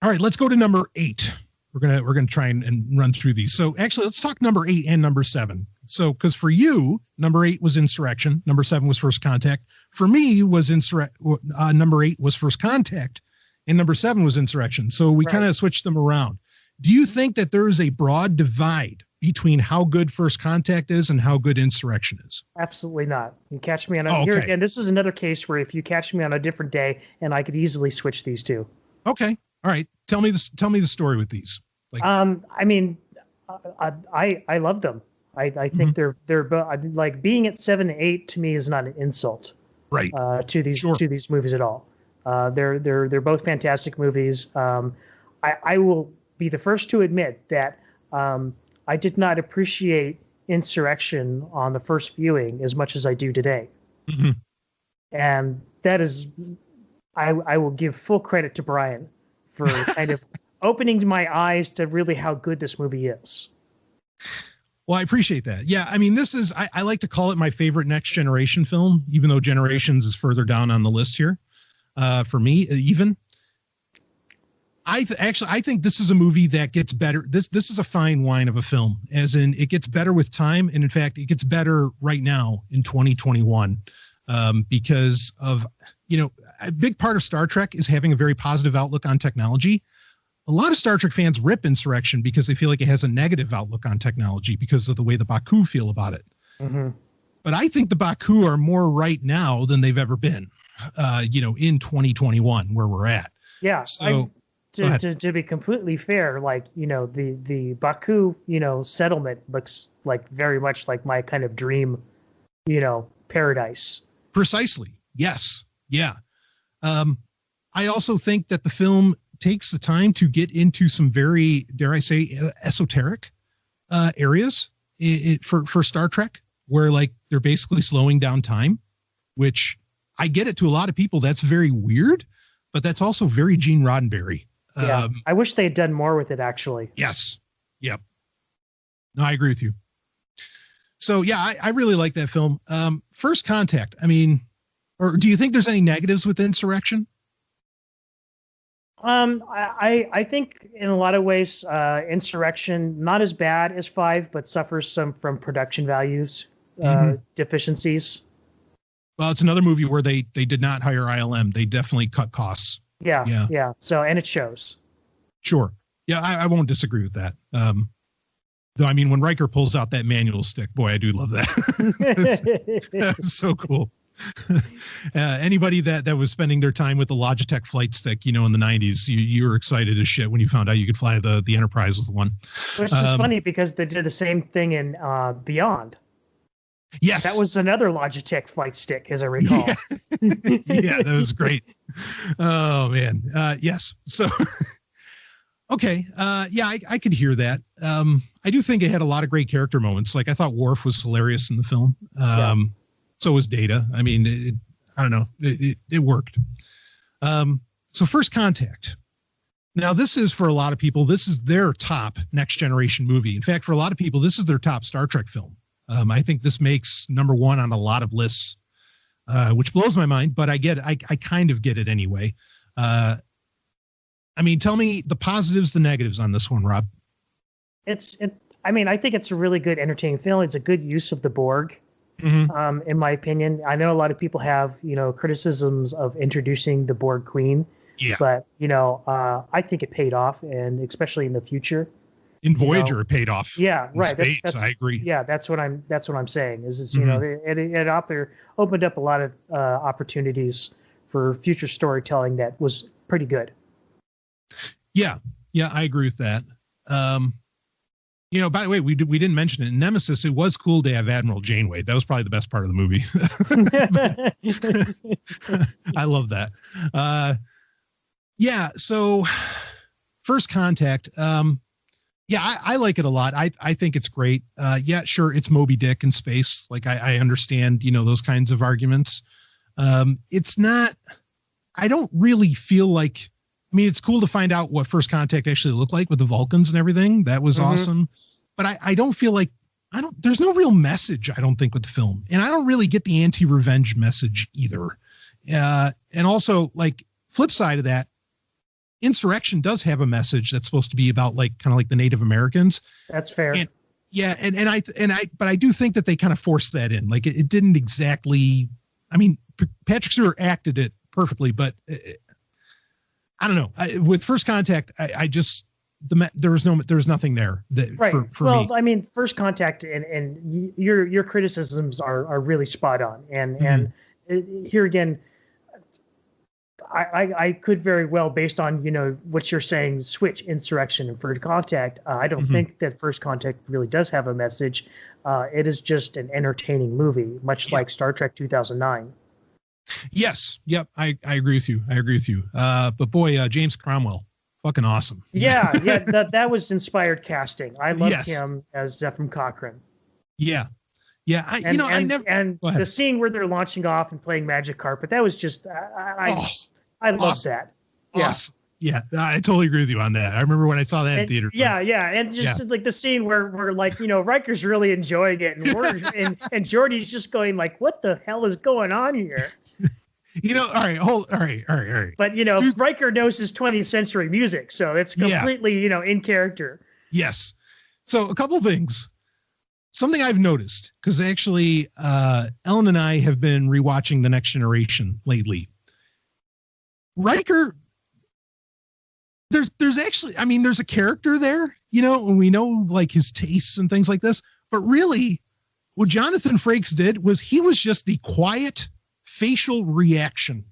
all right, let's go to number 8, we're gonna try and run through these. So actually, let's talk number 8 and number 7. So because for you, number 8 was Insurrection, number 7 was First Contact. For me, was number 8 was First Contact, and number 7 was Insurrection. So we kind of switched them around. Do you think that there is a broad divide between how good First Contact is and how good Insurrection is? Absolutely not. You catch me on here again. This is another case where if you catch me on a different day, and I could easily switch these two. Okay. All right. Tell me the story with these. Like, I mean, I love them. I think they're both, like, being at 7 and 8 to me is not an insult. Right. To these movies at all. They're both fantastic movies. I will be the first to admit that I did not appreciate Insurrection on the first viewing as much as I do today. Mm-hmm. And that is, I will give full credit to Brian for kind of opening my eyes to really how good this movie is. Well, I appreciate that. Yeah, I mean, this is, I like to call it my favorite Next Generation film, even though Generations is further down on the list here. For me, even. I think this is a movie that gets better. This is a fine wine of a film, as in it gets better with time. And in fact, it gets better right now in 2021 because of, a big part of Star Trek is having a very positive outlook on technology. A lot of Star Trek fans rip Insurrection because they feel like it has a negative outlook on technology because of the way the Baku feel about it. Mm-hmm. But I think the Baku are more right now than they've ever been, in 2021 where we're at. Yeah. So to be completely fair, like, the Baku, settlement looks like very much like my kind of dream, paradise. Precisely. Yes. Yeah. I also think that the film takes the time to get into some very, dare I say, esoteric areas for Star Trek, where like they're basically slowing down time, which I get it, to a lot of people that's very weird, but that's also very Gene Roddenberry. Yeah, I wish they had done more with it, actually. Yes. Yep. No, I agree with you. So yeah, I really like that film. First Contact. I mean, or do you think there's any negatives with Insurrection? I think in a lot of ways, Insurrection not as bad as 5, but suffers some from production values deficiencies. Well, it's another movie where they did not hire ILM. They definitely cut costs. Yeah. So, and it shows. Sure. Yeah, I won't disagree with that. Though, I mean, when Riker pulls out that manual stick, boy, I do love that. That's so cool. Anybody that was spending their time with the Logitech flight stick, in the 90s, you were excited as shit when you found out you could fly the Enterprise with one. Which is funny because they did the same thing in Beyond. Yes. That was another Logitech flight stick, as I recall. Yeah, that was great. Oh, man. Yes. So, okay. I could hear that. I do think it had a lot of great character moments. Like, I thought Worf was hilarious in the film. So was Data. I mean, I don't know. It worked. So First Contact. Now, this is, for a lot of people, this is their top Next Generation movie. In fact, for a lot of people, this is their top Star Trek film. I think this makes number 1 on a lot of lists, which blows my mind, but I get it. I kind of get it anyway. I mean, tell me the positives, the negatives on this one, Rob. I think it's a really good, entertaining film. It's a good use of the Borg. Mm-hmm. In my opinion. I know a lot of people have, criticisms of introducing the Borg Queen, but, I think it paid off, and especially in the future. In Voyager, it paid off. Yeah, right. Space, that's, I agree. Yeah, that's what I'm saying. It opened up a lot of opportunities for future storytelling that was pretty good. Yeah, I agree with that. By the way, we didn't mention it in Nemesis. It was cool to have Admiral Janeway. That was probably the best part of the movie. I love that. So First Contact. I like it a lot. I think it's great. Sure, it's Moby Dick in space. Like I understand, those kinds of arguments. It's not. I don't really feel like. I mean, it's cool to find out what First Contact actually looked like with the Vulcans and everything. That was awesome. But I don't feel like there's no real message, I don't think, with the film. And I don't really get the anti-revenge message either. And also, like, flip side of that, Insurrection does have a message that's supposed to be about like kind of like the Native Americans. That's fair. And, yeah, but I do think that they kind of forced that in. Like it didn't exactly. I mean, Patrick Stewart acted it perfectly, but I don't know. With First Contact, I just there was nothing there that right. for me. Well, I mean, First Contact and your criticisms are really spot on, and here again, I could very well, based on what you're saying, switch Insurrection and First Contact. I don't think that First Contact really does have a message. It is just an entertaining movie, much like Star Trek 2009. Yes. Yep. I agree with you. But boy, James Cromwell, fucking awesome. Yeah. That was inspired casting. I loved him as Zephram Cochrane. Yeah. Yeah. I never. And the scene where they're launching off and playing Magic Carpet, that was just I love awesome. that. Yeah. Awesome. Yeah, I totally agree with you on that. I remember when I saw that in theater. Yeah, and just like the scene where like Riker's really enjoying it, and we're and Geordi's just going like, "What the hell is going on here?" All right. But Riker knows his 20th century music, so it's completely in character. Yes. So a couple things. Something I've noticed, because actually, Ellen and I have been rewatching The Next Generation lately. Riker. There's actually, there's a character there, and we know like his tastes and things like this, but really what Jonathan Frakes did was he was just the quiet facial reaction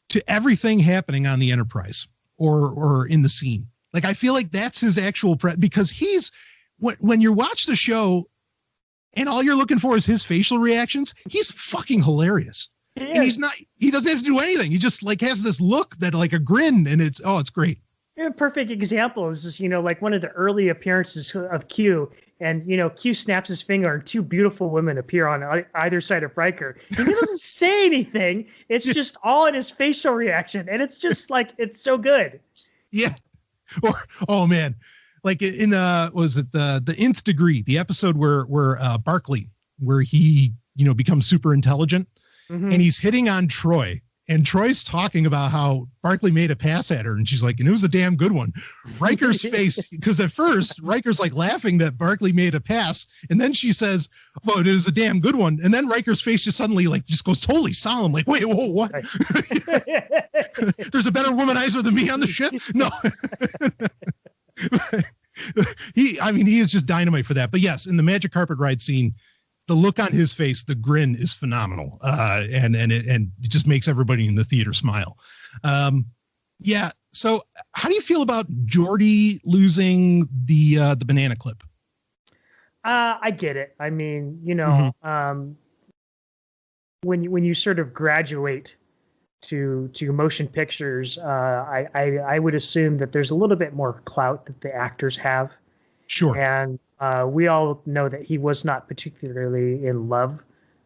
to everything happening on the Enterprise or in the scene. Like, I feel like that's his actual because he's when you watch the show and all you're looking for is his facial reactions, he's fucking hilarious. And he doesn't have to do anything. He just like has this look that like a grin, and it's great. A perfect example is just, like one of the early appearances of Q, and, Q snaps his finger and two beautiful women appear on either side of Riker. And he doesn't say anything. It's just all in his facial reaction. And it's just like, it's so good. Yeah. Or, oh man, like in was it the Nth Degree, the episode where Barclay, where he, becomes super intelligent and he's hitting on Troy. And Troy's talking about how Barclay made a pass at her, and she's like, and it was a damn good one. Riker's face, because at first Riker's like laughing that Barclay made a pass, and then she says, "Oh, it was a damn good one." And then Riker's face just suddenly like just goes totally solemn, like, "Wait, whoa, what? There's a better womanizer than me on the ship?" No. He is just dynamite for that. But yes, in the Magic Carpet Ride scene, the look on his face, the grin is phenomenal. And it just makes everybody in the theater smile. Yeah. So how do you feel about Geordi losing the banana clip? I get it. I mean, when you sort of graduate to motion pictures, I would assume that there's a little bit more clout that the actors have. Sure. And we all know that he was not particularly in love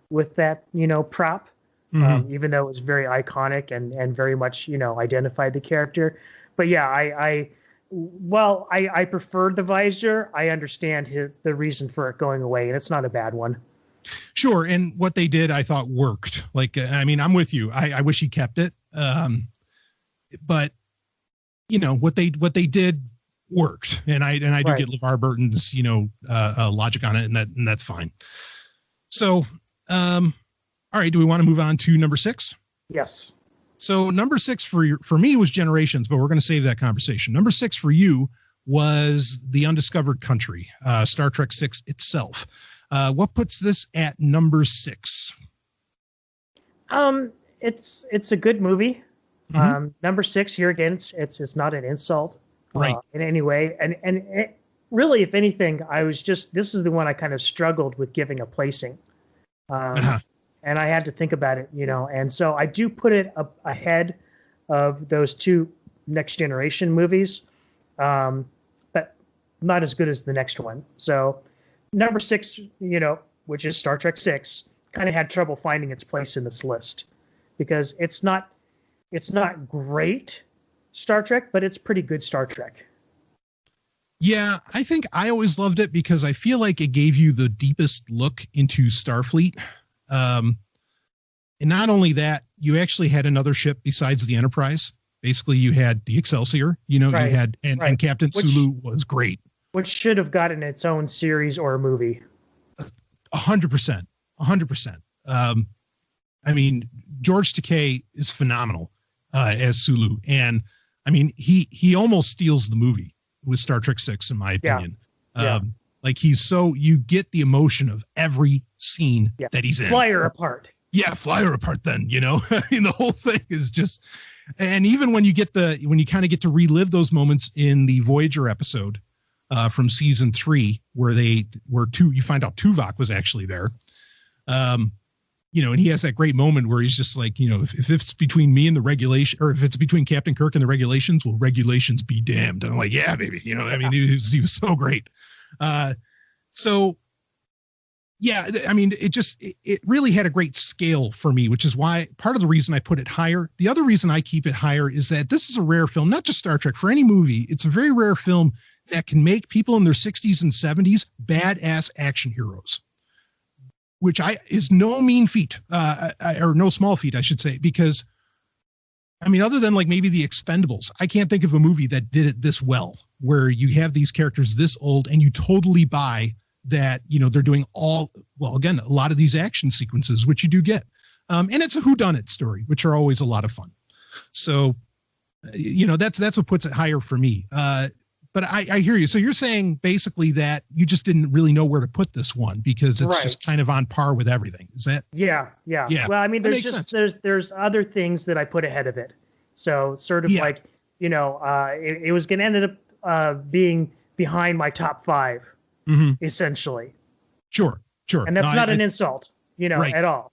with that, prop, even though it was very iconic and very much, identified the character. But yeah, I preferred the visor. I understand the reason for it going away, and it's not a bad one. Sure. And what they did, I thought worked. Like, I'm with you. I wish he kept it. But what they did worked, and I do get LeVar Burton's logic on it, and that's fine. So all right, do we want to move on to number 6? Yes. So number 6 for me was Generations, but we're going to save that conversation. Number 6 for you was The Undiscovered Country, Star Trek 6 itself. What puts this at number 6? It's a good movie. Number 6 here again, it's not an insult. Right. In any way. And it, really, if anything, this is the one I kind of struggled with giving a placing. And I had to think about it, and so I do put it up ahead of those two Next Generation movies, but not as good as the next one. So number 6, which is Star Trek 6, kind of had trouble finding its place in this list because it's not great Star Trek, but it's pretty good Star Trek. Yeah, I think I always loved it because I feel like it gave you the deepest look into Starfleet. And not only that, you actually had another ship besides the Enterprise. Basically, you had the Excelsior, you know, Right, you had, and Captain Sulu was great. Which should have gotten its own series or movie. 100%. 100%. I mean, George Takei is phenomenal as Sulu. And I mean, he almost steals the movie with Star Trek 6, in my opinion. Yeah. Like you get the emotion of every scene that he's in. Fly her apart. Yeah, fly her apart then, you know. I mean, the whole thing is just, and even when you kind of get to relive those moments in the Voyager episode from season 3, where you find out Tuvok was actually there. You know, and he has that great moment where he's just like, you know, if it's between me and the regulation, or if it's between Captain Kirk and the regulations, will regulations be damned? And I'm like, yeah, baby. You know, I mean, he was so great. So yeah, I mean, it really had a great scale for me, which is why part of the reason I put it higher. The other reason I keep it higher is that this is a rare film, not just Star Trek, for any movie. It's a very rare film that can make people in their 60s and 70s badass action heroes, which is no mean feat, or no small feat, I should say, because I mean, other than like maybe the Expendables, I can't think of a movie that did it this well, where you have these characters this old and you totally buy that, you know, they're doing again, a lot of these action sequences, which you do get. And it's a whodunit story, which are always a lot of fun. So, you know, that's what puts it higher for me. But I hear you. So you're saying basically that you just didn't really know where to put this one because it's just kind of on par with everything. Is that? Yeah. Well, I mean, there's other things that I put ahead of it. So sort of like, you know, it was going to end up being behind my top 5, essentially. Sure. And that's not an insult, you know, at all.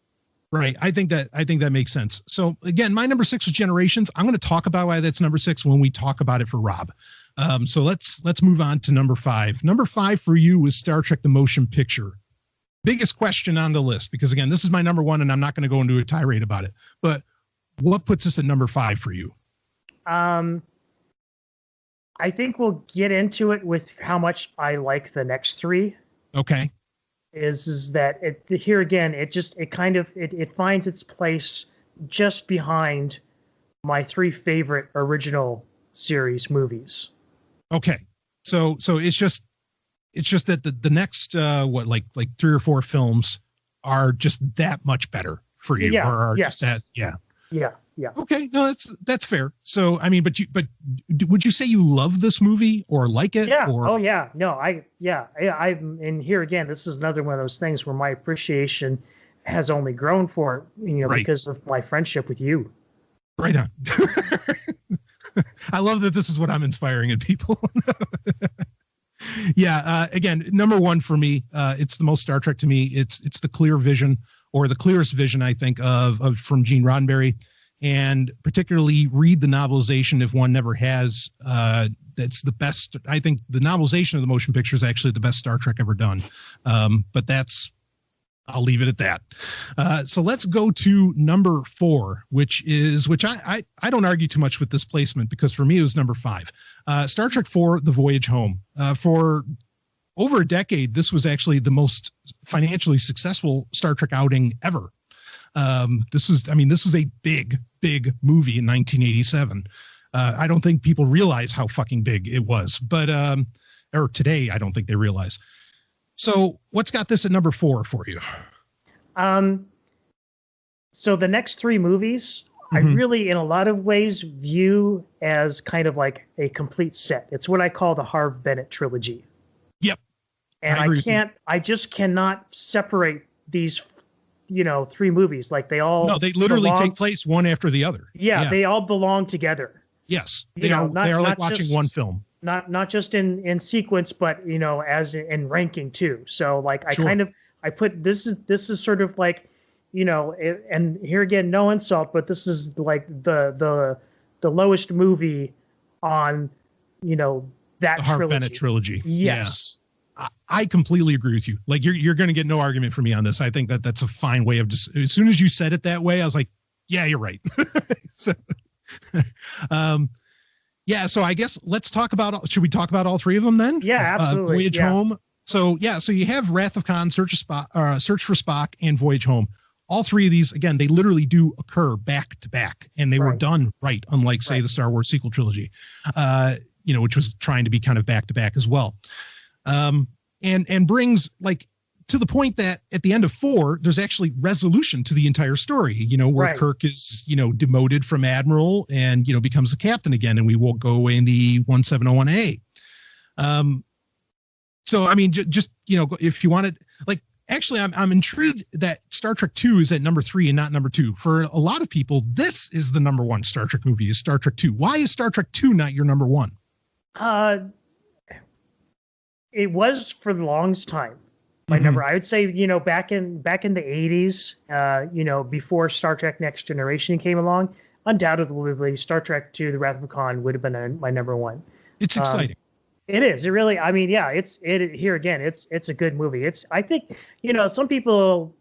Right. I think that makes sense. So again, my number 6 was Generations. I'm going to talk about why that's number 6 when we talk about it for Rob. So let's move on to number 5. Number 5 for you was Star Trek: The Motion Picture. Biggest question on the list, because again, this is my number 1 and I'm not going to go into a tirade about it, but what puts us at number 5 for you? I think we'll get into it with how much I like the next 3. Okay. Is that here again, it finds its place just behind my 3 favorite original series movies. Okay. So it's just that the next like 3 or 4 films are just that much better for you, or are just that. Yeah. Okay. No, that's fair. So, I mean, but would you say you love this movie or like it? Yeah. Or? Oh yeah. No, I'm and here again, this is another one of those things where my appreciation has only grown for it, you know, because of my friendship with you. Right on. I love that this is what I'm inspiring in people. Again, number 1 for me, it's the most Star Trek to me. It's the clear vision, or the clearest vision, I think, of from Gene Roddenberry, and particularly read the novelization if one never has. That's the best. I think the novelization of the motion picture is actually the best Star Trek ever done. But I'll leave it at that. So let's go to number 4, which I don't argue too much with this placement, because for me it was number 5. Star Trek 4: The Voyage Home. For over a decade, this was actually the most financially successful Star Trek outing ever. This was a big movie in 1987. I don't think people realize how fucking big it was, but or today I don't think they realize. So what's got this at number 4 for you? So the next 3 movies, I really, in a lot of ways, view as kind of like a complete set. It's what I call the Harve Bennett trilogy. Yep. And I just cannot separate these, you know, 3 movies. Like they literally take place one after the other. Yeah. They all belong together. Yes. They are like watching one film. Not just in sequence, but, you know, as in ranking too. So like I put this is sort of like, you know, and here again, no insult, but this is like the lowest movie on, you know, that the Harve Bennett trilogy. Yes. Yeah. I completely agree with you. Like you're going to get no argument from me on this. I think that's a fine way of just, as soon as you said it that way, I was like, yeah, you're right. So, so I guess should we talk about all 3 of them then? Yeah, absolutely. Voyage Home. So you have Wrath of Khan, Search for Spock, and Voyage Home. all three of these, again, they literally do occur back to back, and they were done right, unlike, say, the Star Wars sequel trilogy, which was trying to be kind of back to back as well. And brings, like, to the point that at the end of 4, there's actually resolution to the entire story, where Kirk is, demoted from admiral and, becomes the captain again, and we will go away in the 1701A. So, I mean, just, if you wanted, like, actually, I'm intrigued that Star Trek 2 is at number 3 and not number 2. For a lot of people, this is the number 1 Star Trek movie, is Star Trek 2. Why is Star Trek 2 not your number 1? It was for the longest time my number. I would say, back in the 80s, before Star Trek Next Generation came along, undoubtedly Star Trek 2, The Wrath of Khan would have been my number 1. It's exciting. It is. It really. I mean, yeah. It's a good movie. I think some people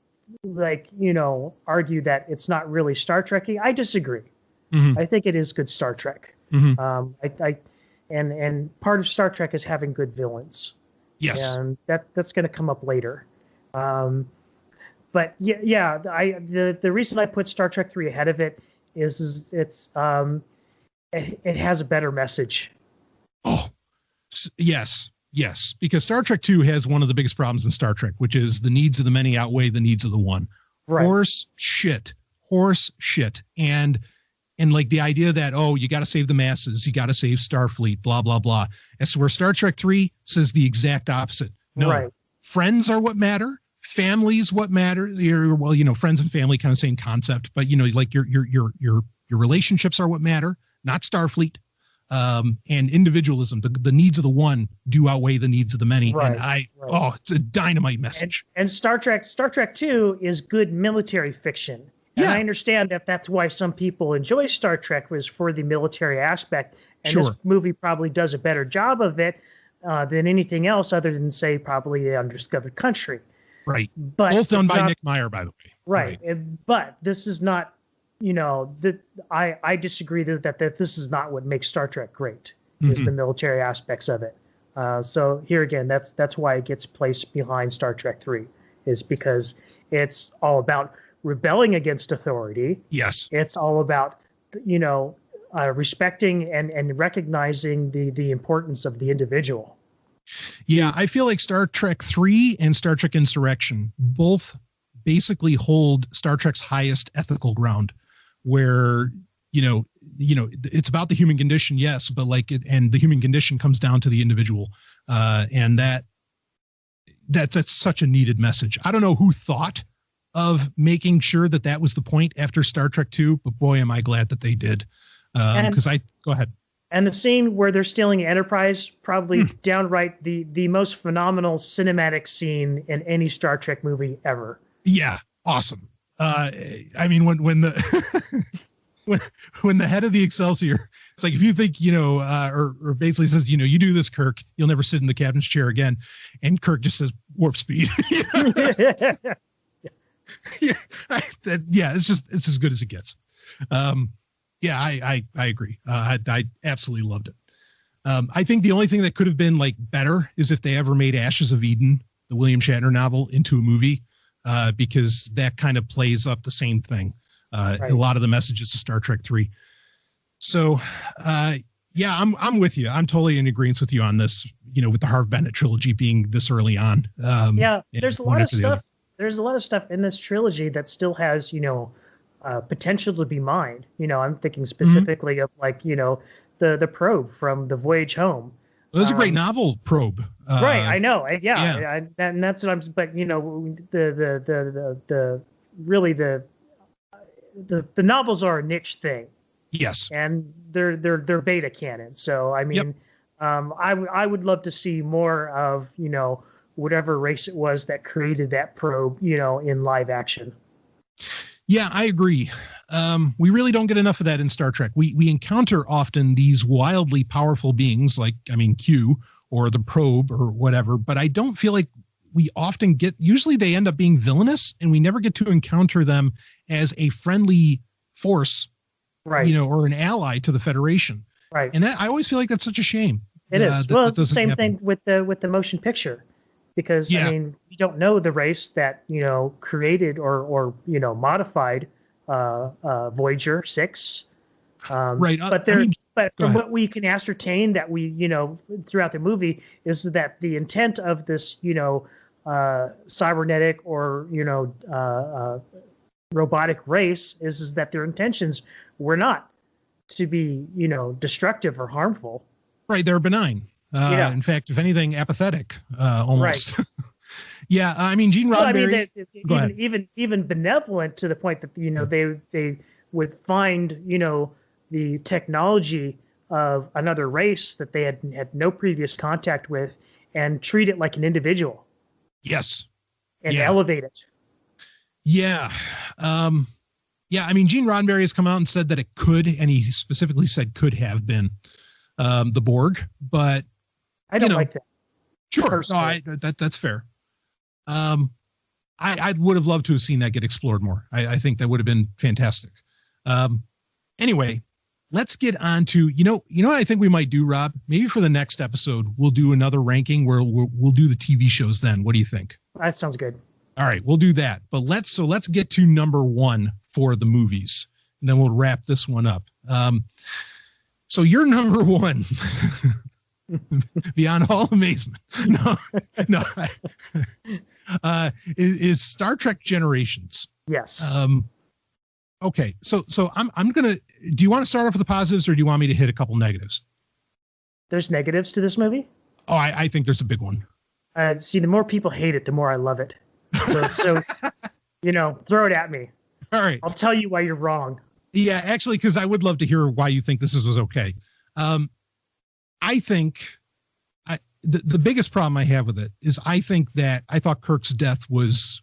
argue that it's not really Star Trek-y. I disagree. I think it is good Star Trek. And part of Star Trek is having good villains. Yes. And that's going to come up later. But yeah. The reason I put Star Trek 3 ahead of it is it has a better message. Oh. Yes, because Star Trek 2 has one of the biggest problems in Star Trek, which is the needs of the many outweigh the needs of the one. Right. Horse shit. And like the idea that, you got to save the masses, you got to save Starfleet, blah, blah, blah. As to where Star Trek 3 says the exact opposite. No, friends are what matter. Families what matter. Friends and family, kind of same concept, but like your relationships are what matter, not Starfleet. And individualism, the needs of the one do outweigh the needs of the many. And it's a dynamite message. And Star Trek 2 is good military fiction. And I understand that that's why some people enjoy Star Trek, was for the military aspect. And this movie probably does a better job of it than anything else, other than, say, probably The Undiscovered Country. Right. But both done by Nick Meyer, by the way. Right. But this is not, I disagree that this is not what makes Star Trek great, is the military aspects of it. So here again, that's why it gets placed behind Star Trek 3, is because it's all about rebelling against authority. Yes. It's all about, respecting and recognizing the importance of the individual. Yeah, I feel like Star Trek 3 and Star Trek Insurrection both basically hold Star Trek's highest ethical ground, where it's about the human condition, yes, but and the human condition comes down to the individual, and that's such a needed message. I don't know who thought of making sure that was the point after Star Trek 2, but boy, am I glad that they did. Because go ahead. And the scene where they're stealing Enterprise, probably downright the most phenomenal cinematic scene in any Star Trek movie ever. Yeah, awesome. I mean, when the when the head of the Excelsior, it's like, if you think, or basically says, you do this, Kirk, you'll never sit in the captain's chair again. And Kirk just says warp speed. It's as good as it gets. I agree. I absolutely loved it. I think the only thing that could have been better is if they ever made Ashes of Eden, the William Shatner novel, into a movie, because that kind of plays up the same thing. A lot of the messages of Star Trek 3. So, I'm with you. I'm totally in agreement with you on this, with the Harv Bennett trilogy being this early on. There's a lot of stuff. There's a lot of stuff in this trilogy that still has, potential to be mined. I'm thinking specifically of the probe from The Voyage Home. Well, there's a great novel, Probe. Right, I know. And that's what I'm. But the novels are a niche thing. Yes, and they're beta canon. So I mean, I would love to see more of whatever race it was that created that probe, in live action. Yeah, I agree. We really don't get enough of that in Star Trek. We encounter often these wildly powerful beings Q or the probe or whatever, but I don't feel like we often usually they end up being villainous, and we never get to encounter them as a friendly force, right? Or an ally to the Federation. Right. And that, I always feel like that's such a shame. It is. Well, it's the same thing with the motion picture. because I mean, we don't know the race that created or modified Voyager 6. Right. But from what we can ascertain that we throughout the movie is that the intent of this cybernetic or robotic race is that their intentions were not to be destructive or harmful. Right, they're benign. In fact, if anything, apathetic, almost. Right. Yeah, I mean, Gene Roddenberry. Even benevolent to the point that they would find the technology of another race that they had no previous contact with and treat it like an individual. Yes. And elevate it. Yeah. I mean, Gene Roddenberry has come out and said that it could, and he specifically said could have been the Borg, but I don't like that. Sure. No, that's fair. I would have loved to have seen that get explored more. I think that would have been fantastic. Anyway, let's get on to, what I think we might do, Rob? Maybe for the next episode, we'll do another ranking where we'll do the TV shows then. What do you think? That sounds good. All right, we'll do that. But let's get to number 1 for the movies, and then we'll wrap this one up. So your number 1, beyond all amazement, is Star Trek Generations. Yes. Okay, so I'm gonna. Do you want to start off with the positives, or do you want me to hit a couple negatives? There's negatives to this movie? Oh, I think there's a big one. See, the more people hate it, the more I love it. So throw it at me. All right. I'll tell you why you're wrong. Yeah, actually, because I would love to hear why you think this was okay. I think the biggest problem I have with it is I thought Kirk's death was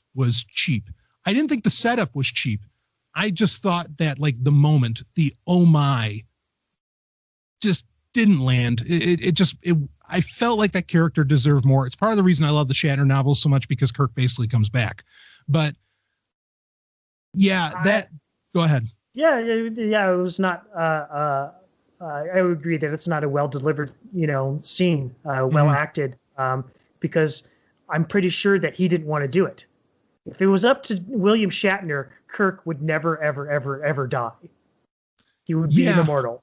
cheap. I didn't think the setup was cheap. I just thought that like the moment, the oh my, just didn't land. I felt like that character deserved more. It's part of the reason I love the Shatner novels so much, because Kirk basically comes back. But yeah, go ahead. Yeah, it was not. I would agree that it's not a well delivered, scene, well acted, because I'm pretty sure that he didn't want to do it. If it was up to William Shatner, Kirk would never, ever, ever, ever die. He would be immortal.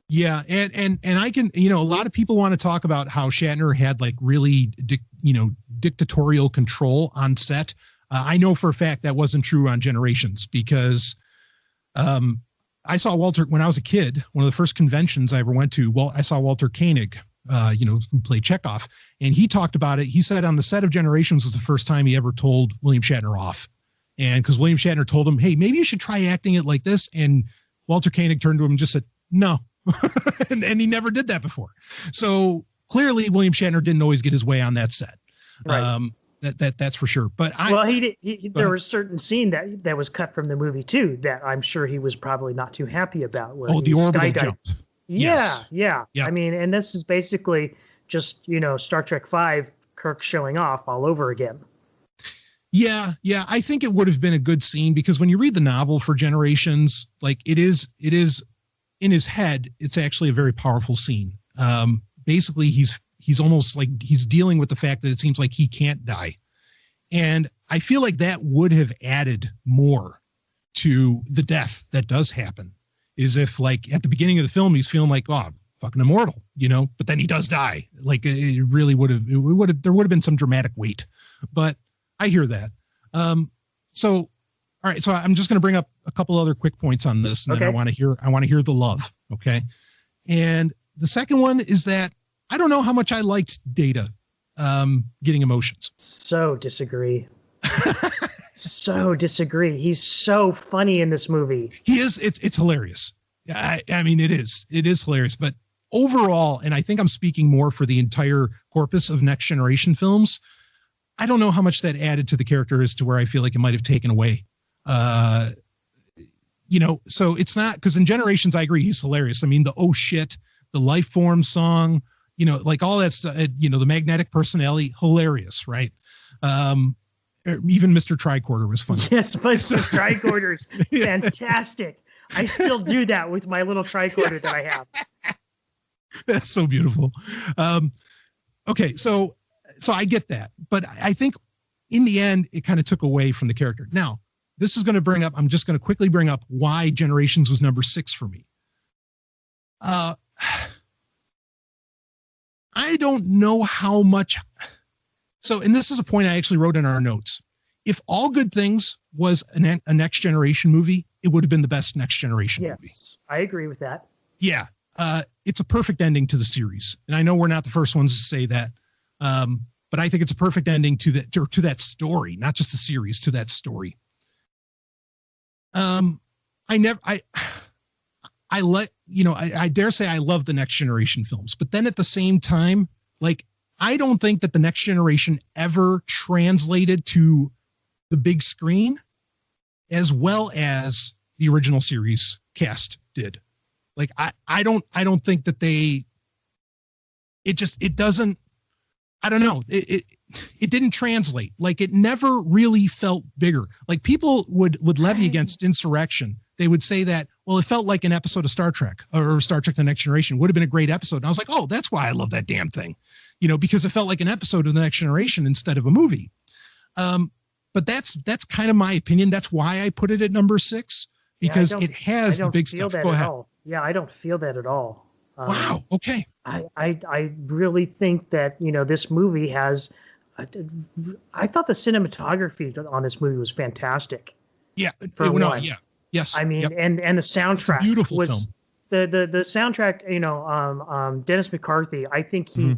Yeah, and I can, a lot of people want to talk about how Shatner had like really, dictatorial control on set. I know for a fact that wasn't true on Generations, because I saw Walter when I was a kid. One of the first conventions I ever went to. Well, I saw Walter Koenig, who played Chekhov, and he talked about it. He said on the set of Generations was the first time he ever told William Shatner off, and because William Shatner told him, "Hey, maybe you should try acting it like this," and Walter Koenig turned to him and just said, "No," and he never did that before. So clearly, William Shatner didn't always get his way on that set. Right. That's for sure. But there was a certain scene that was cut from the movie too that I'm sure he was probably not too happy about. Where the orbital jump. Yeah. I mean, and this is basically just Star Trek V, Kirk showing off all over again. Yeah. I think it would have been a good scene, because when you read the novel for Generations, like it is in his head, it's actually a very powerful scene. Basically, he's almost like he's dealing with the fact that it seems like he can't die. And I feel like that would have added more to the death that does happen, is if like at the beginning of the film, he's feeling like, oh, I'm fucking immortal, but then he does die. Like it really there would have been some dramatic weight, but I hear that. So, all right. So I'm just going to bring up a couple other quick points on this, and then I want to hear the love. Okay. And the second one is that I don't know how much I liked Data getting emotions. So disagree. He's so funny in this movie. He is. It's hilarious. I mean, it is hilarious, but overall, and I think I'm speaking more for the entire corpus of Next Generation films, I don't know how much that added to the character as to where I feel like it might have taken away. So it's not, because in Generations, I agree, he's hilarious. I mean, the oh shit, the life form song, like all that stuff, the magnetic personality, hilarious, right? Even Mr. Tricorder was funny. Yes, Mr. Tricorder's fantastic. I still do that with my little tricorder that I have. That's so beautiful. Okay, so So I get that, but I think in the end, it kind of took away from the character. Now, this is going to bring up, I'm just going to quickly bring up why Generations was number 6 for me. I don't know how much. So, and this is a point I actually wrote in our notes. If All Good Things was a Next Generation movie, it would have been the best Next Generation movie. Yes, I agree with that. Yeah. It's a perfect ending to the series. And I know we're not the first ones to say that. But I think it's a perfect ending to that story, not just the series, to that story. I dare say I love the Next Generation films, but then at the same time, like, I don't think that the Next Generation ever translated to the big screen as well as the original series cast did. Like, I don't think that it doesn't, I don't know. It didn't translate. Like, it never really felt bigger. Like, people would levy against Insurrection. They would say that, well, it felt like an episode of Star Trek or Star Trek: The Next Generation. Would have been a great episode. And I was like, oh, that's why I love that damn thing. Because it felt like an episode of The Next Generation instead of a movie. But that's kind of my opinion. That's why I put it at number 6, because it has the big stuff. Go ahead. Yeah, I don't feel that at all. Wow. Okay. I really think that, this movie has, I thought the cinematography on this movie was fantastic. Yeah. Yeah. Yes. I mean, and the soundtrack, it's a beautiful film. The soundtrack, Dennis McCarthy, I think he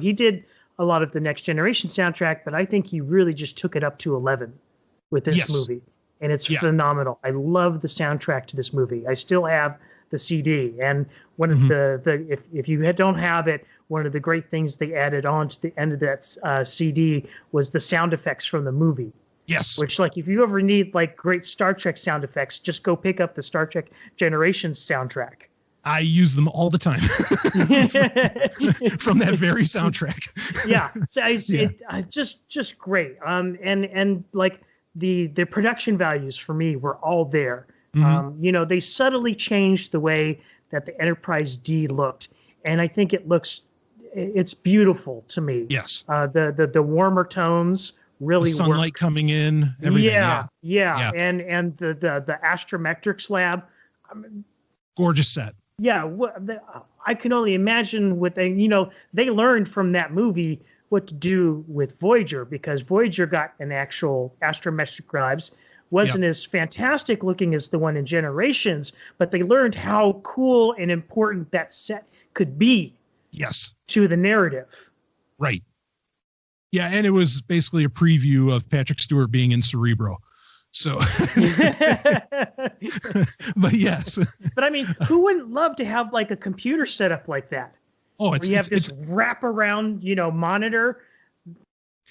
he did a lot of the Next Generation soundtrack, but I think he really just took it up to 11 with this movie. And it's phenomenal. I love the soundtrack to this movie. I still have the CD, and one of if you don't have it, one of the great things they added on to the end of that CD was the sound effects from the movie. Yes. Which, like, if you ever need like great Star Trek sound effects, just go pick up the Star Trek Generations soundtrack. I use them all the time from that very soundtrack. Yeah, so just great. And like the production values for me were all there. They subtly changed the way that the Enterprise D looked, and I think it's beautiful to me. Yes. The warmer tones really the sunlight work. Coming in. Everything. Yeah. And the astrometrics lab. Gorgeous set. Yeah. I can only imagine what they learned from that movie what to do with Voyager, because Voyager got an actual astrometric labs. Wasn't as fantastic looking as the one in Generations, but they learned how cool and important that set could be. Yes. To the narrative. Right. Yeah, and it was basically a preview of Patrick Stewart being in Cerebro. So, but yes. But I mean, who wouldn't love to have like a computer set up like that? Oh, you have this wraparound, monitor.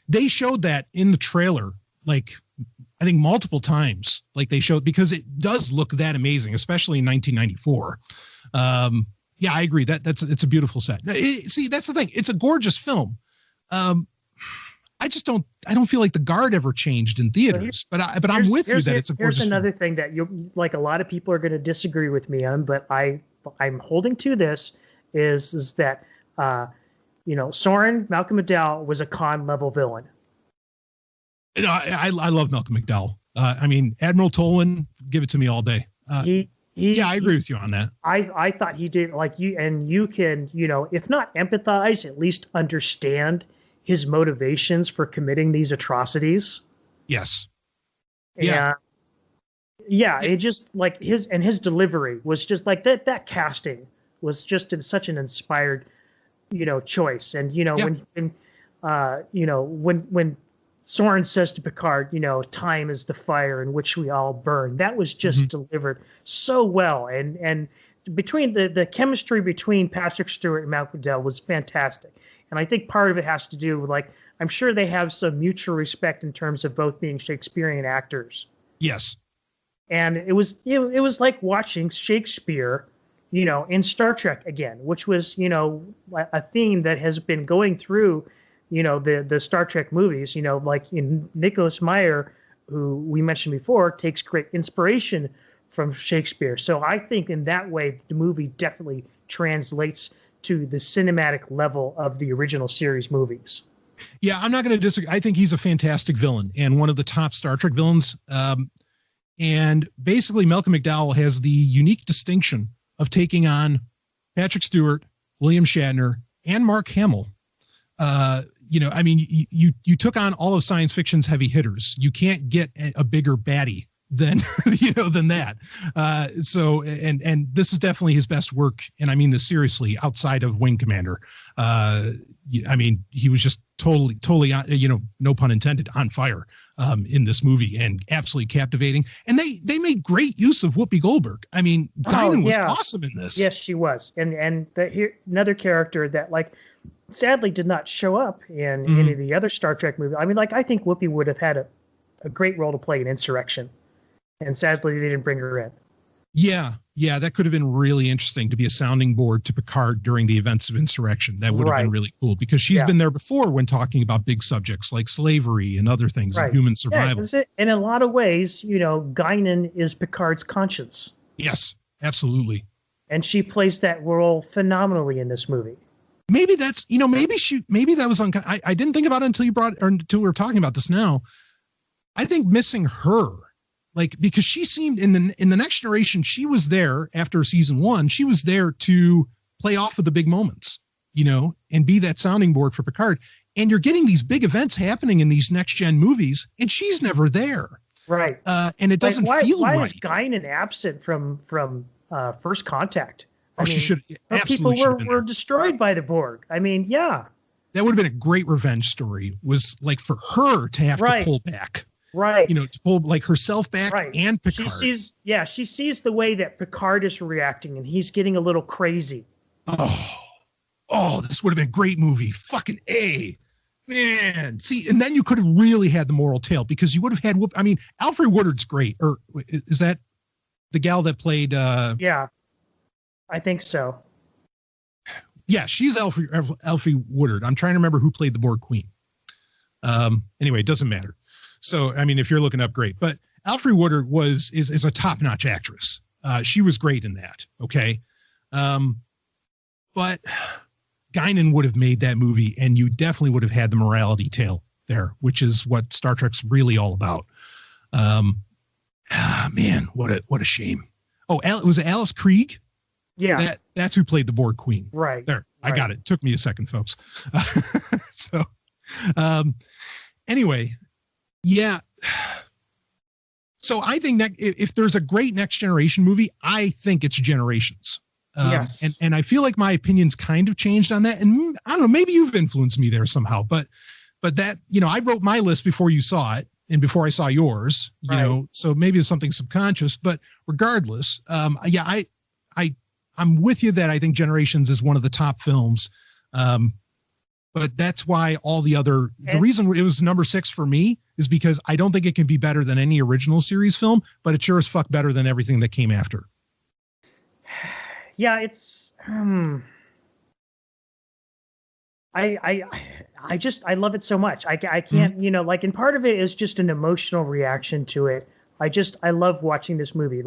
They showed that in the trailer, like, I think multiple times. Like, they showed, because it does look that amazing, especially in 1994. Yeah, I agree. It's a beautiful set. See, that's the thing. It's a gorgeous film. I don't feel like the guard ever changed in theaters, but I'm with you that it's a gorgeous film. Here's another thing that a lot of people are going to disagree with me on, but I'm holding to this is that, Sovryn, Malcolm McDowell was a Khan level villain. I love Malcolm McDowell. I mean, Admiral Tolan, give it to me all day. I agree with you on that. I thought he did, like, you can, if not empathize, at least understand his motivations for committing these atrocities. Yes. Yeah. It just like his delivery was just like that casting was just such an inspired, choice. And, when Soren says to Picard, time is the fire in which we all burn, that was just delivered so well. And between the chemistry between Patrick Stewart and Malcolm McDowell was fantastic. And I think part of it has to do with, like, I'm sure they have some mutual respect in terms of both being Shakespearean actors. Yes. And it was like watching Shakespeare, in Star Trek again, which was, a theme that has been going through, the Star Trek movies, like in Nicholas Meyer, who we mentioned before, takes great inspiration from Shakespeare. So I think in that way, the movie definitely translates to the cinematic level of the original series movies. Yeah, I'm not going to disagree. I think he's a fantastic villain and one of the top Star Trek villains. And basically, Malcolm McDowell has the unique distinction of taking on Patrick Stewart, William Shatner, and Mark Hamill. You took on all of science fiction's heavy hitters. You can't get a bigger baddie than that. And this is definitely his best work. And I mean this seriously, outside of Wing Commander. He was just totally, no pun intended, on fire in this movie, and absolutely captivating. And they made great use of Whoopi Goldberg. I mean, Guinan was awesome in this. Yes, she was. And another character that sadly did not show up in any of the other Star Trek movies. I mean, I think Whoopi would have had a great role to play in Insurrection. And sadly, they didn't bring her in. Yeah, that could have been really interesting, to be a sounding board to Picard during the events of Insurrection. That would have been really cool, because she's been there before when talking about big subjects like slavery and other things, and human survival. Yeah, in a lot of ways, Guinan is Picard's conscience. Yes, absolutely. And she plays that role phenomenally in this movie. Maybe that's, maybe that was I didn't think about it until we were talking about this now. I think missing her, because she seemed in the Next Generation, she was there after season 1. She was there to play off of the big moments, and be that sounding board for Picard. And you're getting these big events happening in these next gen movies, and she's never there. Right. And it doesn't feel right. Why is Guinan absent from First Contact? She should. People were destroyed by the Borg. I mean, yeah. That would have been a great revenge story, was for her to have to pull back. Right. To pull herself back and Picard. She sees the way that Picard is reacting, and he's getting a little crazy. Oh, this would have been a great movie. Fucking A. Man. See, and then you could have really had the moral tale, because you would have had, Alfre Woodard's great. Or is that the gal that played? Yeah, I think so. Yeah, she's Alfre Woodard. I'm trying to remember who played the Borg Queen. Anyway, it doesn't matter. So, if you're looking up, great. But Alfre Woodard is a top-notch actress. She was great in that. Okay. But Guinan would have made that movie, and you definitely would have had the morality tale there, which is what Star Trek's really all about. Man, what a shame. Oh, was it Alice Krieg? Yeah. That's who played the Borg Queen. Right. There. I got it. Took me a second, folks. Anyway. Yeah. So I think if there's a great Next Generation movie, I think it's Generations. Yes. And I feel like my opinion's kind of changed on that. And I don't know, maybe you've influenced me there somehow, but that, I wrote my list before you saw it and before I saw yours, so maybe it's something subconscious, but regardless, I'm with you that I think Generations is one of the top films. But that's why the reason it was number 6 for me is because I don't think it can be better than any original series film, but it sure as fuck better than everything that came after. Yeah, it's, I love it so much. I can't, and part of it is just an emotional reaction to it. I love watching this movie.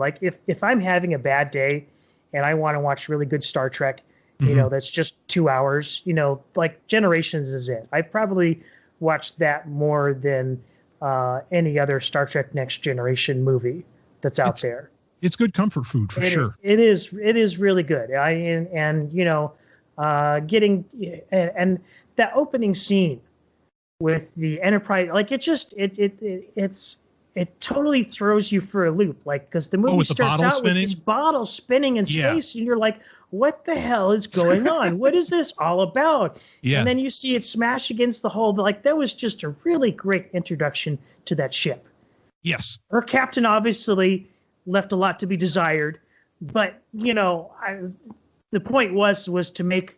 If I'm having a bad day and I want to watch really good Star Trek, that's just 2 hours, Generations is it. I probably watched that more than any other Star Trek Next Generation movie that's out there. It's good comfort food for sure. It is really good. Getting that opening scene with the Enterprise, it totally throws you for a loop. Because the movie starts out with this bottle spinning in space, and you're like, what the hell is going on? What is this all about? Yeah. And then you see it smash against the hull. That was just a really great introduction to that ship. Yes. Her captain obviously left a lot to be desired, but the point was to make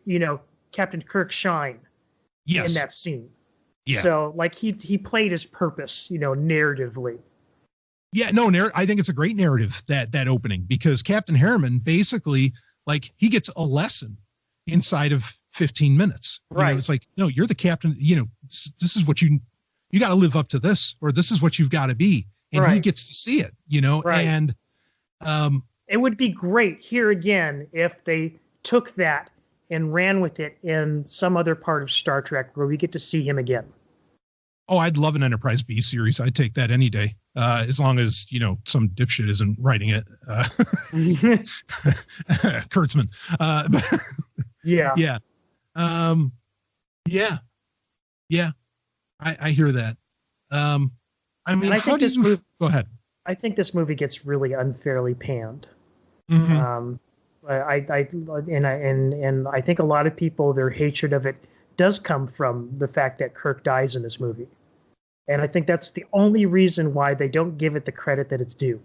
Captain Kirk shine in that scene. Yeah. So he played his purpose, narratively. Yeah, no, I think it's a great narrative, that opening, because Captain Harriman basically, he gets a lesson inside of 15 minutes. Right. It's no, you're the captain. This is what you got to live up to this, or this is what you've got to be. And he gets to see it, Right. And it would be great here again if they took that and ran with it in some other part of Star Trek where we get to see him again. Oh, I'd love an Enterprise B series. I'd take that any day. As long as, some dipshit isn't writing it. Kurtzman. Yeah. Yeah. Yeah. I hear that. I mean, I think go ahead. I think this movie gets really unfairly panned. Mm-hmm. I think a lot of people, their hatred of it does come from the fact that Kirk dies in this movie. And I think that's the only reason why they don't give it the credit that it's due.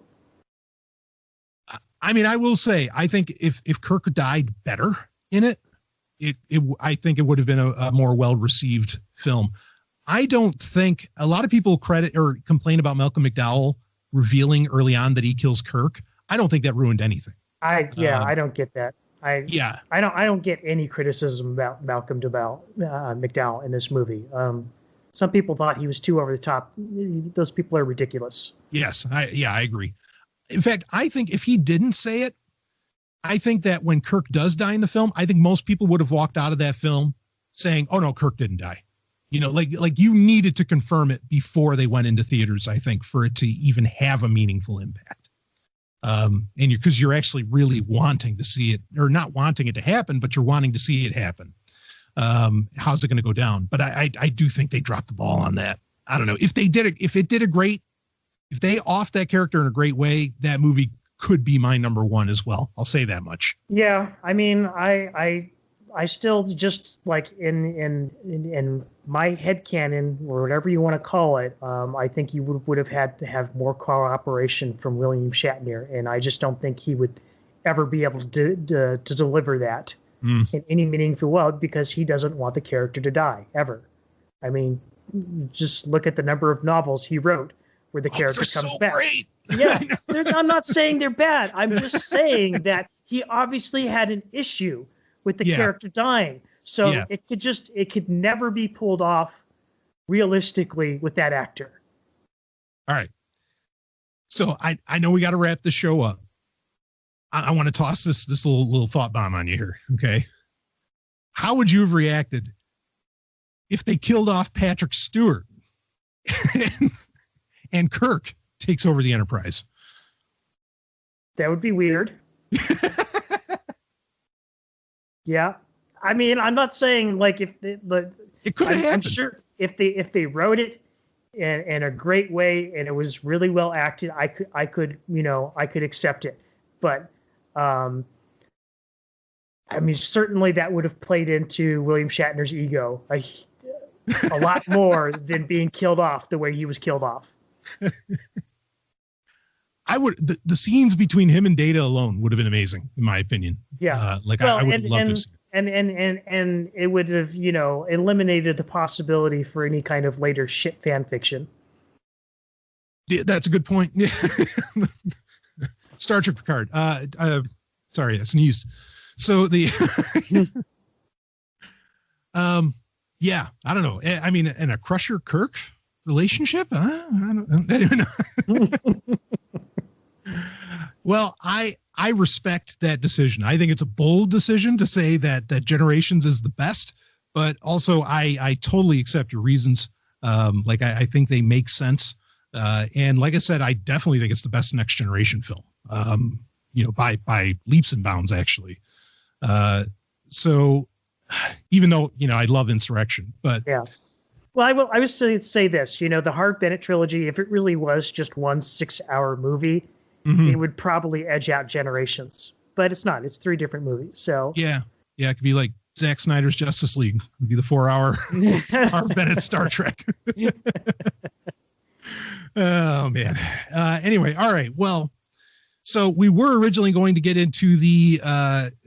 I mean, I will say, I think if Kirk died better in it, I think it would have been a more well-received film. I don't think a lot of people credit or complain about Malcolm McDowell revealing early on that he kills Kirk. I don't think that ruined anything. I don't get that. I don't get any criticism about Malcolm McDowell in this movie. Some people thought he was too over the top. Those people are ridiculous. Yes, I agree. In fact, I think if he didn't say it, I think that when Kirk does die in the film, I think most people would have walked out of that film saying, "Oh no, Kirk didn't die." Like you needed to confirm it before they went into theaters, I think, for it to even have a meaningful impact. And because you're actually really wanting to see it, or not wanting it to happen, but you're wanting to see it happen. How's it going to go down? But I do think they dropped the ball on that. I don't know if they did it. If they offed that character in a great way, that movie could be my number one as well. I'll say that much. Yeah. I mean, I still just like in my headcanon or whatever you want to call it. I think you would have had to have more cooperation from William Shatner. And I just don't think he would ever be able to deliver that in any meaningful way because he doesn't want the character to die ever. I mean, just look at the number of novels he wrote where the character comes back. Great. Yeah, I'm not saying they're bad. I'm just saying that he obviously had an issue with the character dying. So it could never be pulled off realistically with that actor. All right. So I know we got to wrap the show up. I want to toss this little thought bomb on you here. Okay. How would you have reacted if they killed off Patrick Stewart and Kirk takes over the Enterprise? That would be weird. Yeah. I mean, I'm not saying like if it could have happened. I'm sure if they wrote it in a great way and it was really well acted, I could accept it. But I mean, certainly that would have played into William Shatner's ego a lot more than being killed off the way he was killed off. I would the scenes between him and Data alone would have been amazing, in my opinion. Yeah, I would love to see it. And it would have eliminated the possibility for any kind of later shit fan fiction. Yeah, that's a good point. Yeah. Star Trek Picard. Sorry, I sneezed. So the yeah, I don't know. I mean, in a Crusher Kirk relationship, I don't even know. Well, I respect that decision. I think it's a bold decision to say that Generations is the best, but also I totally accept your reasons. I think they make sense. And like I said, I definitely think it's the best Next Generation film. By leaps and bounds, actually. So even though, I love Insurrection, but yeah. Well, I would say this, the Harve Bennett trilogy, if it really was just one 6-hour movie, it would probably edge out Generations, but it's not. It's 3 different movies. So yeah, it could be like Zack Snyder's Justice League. It'd be the 4-hour Harve Bennett Star Trek. Oh man. Anyway, all right. Well, so we were originally going to get into the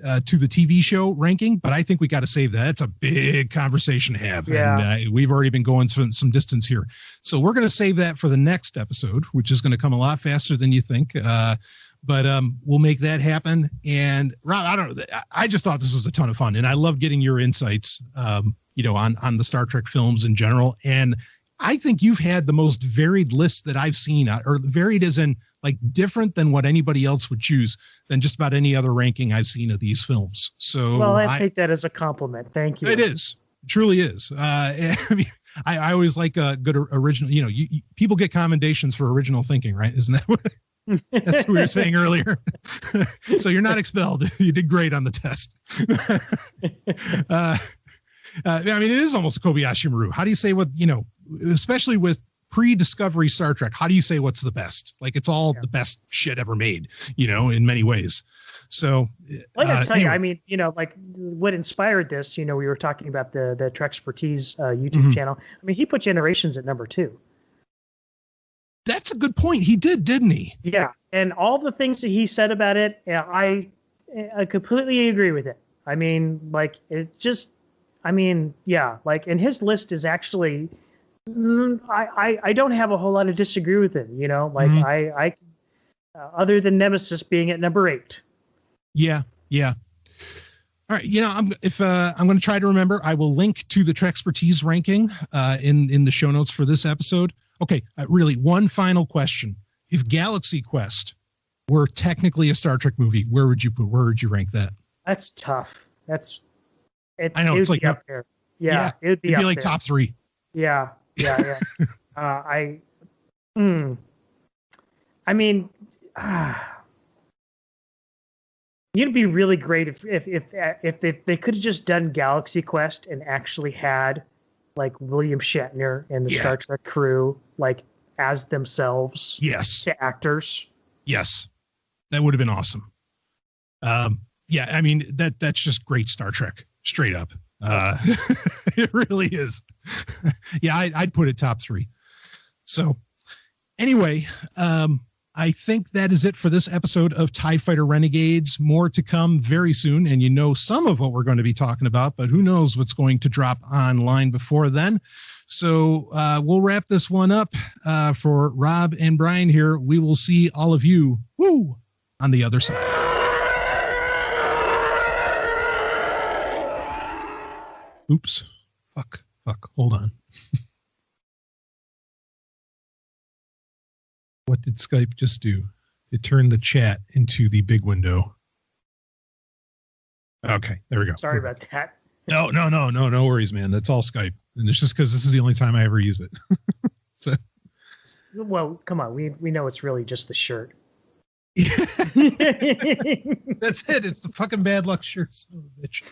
TV show ranking, but I think we got to save that. It's a big conversation to have. Yeah. And we've already been going some distance here. So we're going to save that for the next episode, which is going to come a lot faster than you think. But we'll make that happen. And Rob, I just thought this was a ton of fun, and I love getting your insights, on the Star Trek films in general. And I think you've had the most varied list that I've seen, or varied as in like different than what anybody else would choose than just about any other ranking I've seen of these films. So well, I take that as a compliment. Thank you. It is. It truly is. I mean, I always like a good original, people get commendations for original thinking, right? Isn't that what that's what we were saying earlier? So you're not expelled. You did great on the test. I mean, it is almost Kobayashi Maru. How do you say what, especially with pre-Discovery Star Trek, how do you say what's the best? Like, it's all the best shit ever made, in many ways. So, well, I gotta tell you, I mean, like what inspired this, we were talking about the Trexpertise YouTube channel. I mean, he put Generations at number 2. That's a good point. He did, didn't he? Yeah. And all the things that he said about it, I completely agree with it. I mean, like, like, and his list is actually, I don't have a whole lot of disagree with it, like I other than Nemesis being at number 8. Yeah. Yeah. All right. I'm going to try to remember. I will link to the Trexpertise ranking in the show notes for this episode. Okay. Really, one final question. If Galaxy Quest were technically a Star Trek movie, where would you rank that? That's tough. I know it's like up there. Yeah, it'd be like there. top 3. Yeah. I mean, it'd be really great if they could have just done Galaxy Quest and actually had like William Shatner and the Star Trek crew like as themselves. Yes. To actors. Yes, that would have been awesome. Yeah, I mean that's just great Star Trek, straight up. It really is. Yeah, I'd put it top 3. So anyway, I think that is it for this episode of TIE Fighter Renegades. More to come very soon, and some of what we're going to be talking about, but who knows what's going to drop online before then. So we'll wrap this one up. For Rob and Brian here, we will see all of you on the other side. Oops. Fuck. Hold on. What did Skype just do? It turned the chat into the big window. Okay, there we go. Sorry about that. No worries, man. That's all Skype. And it's just because this is the only time I ever use it. So, well, come on. We know it's really just the shirt. That's it. It's the fucking bad luck shirt. Son of a bitch.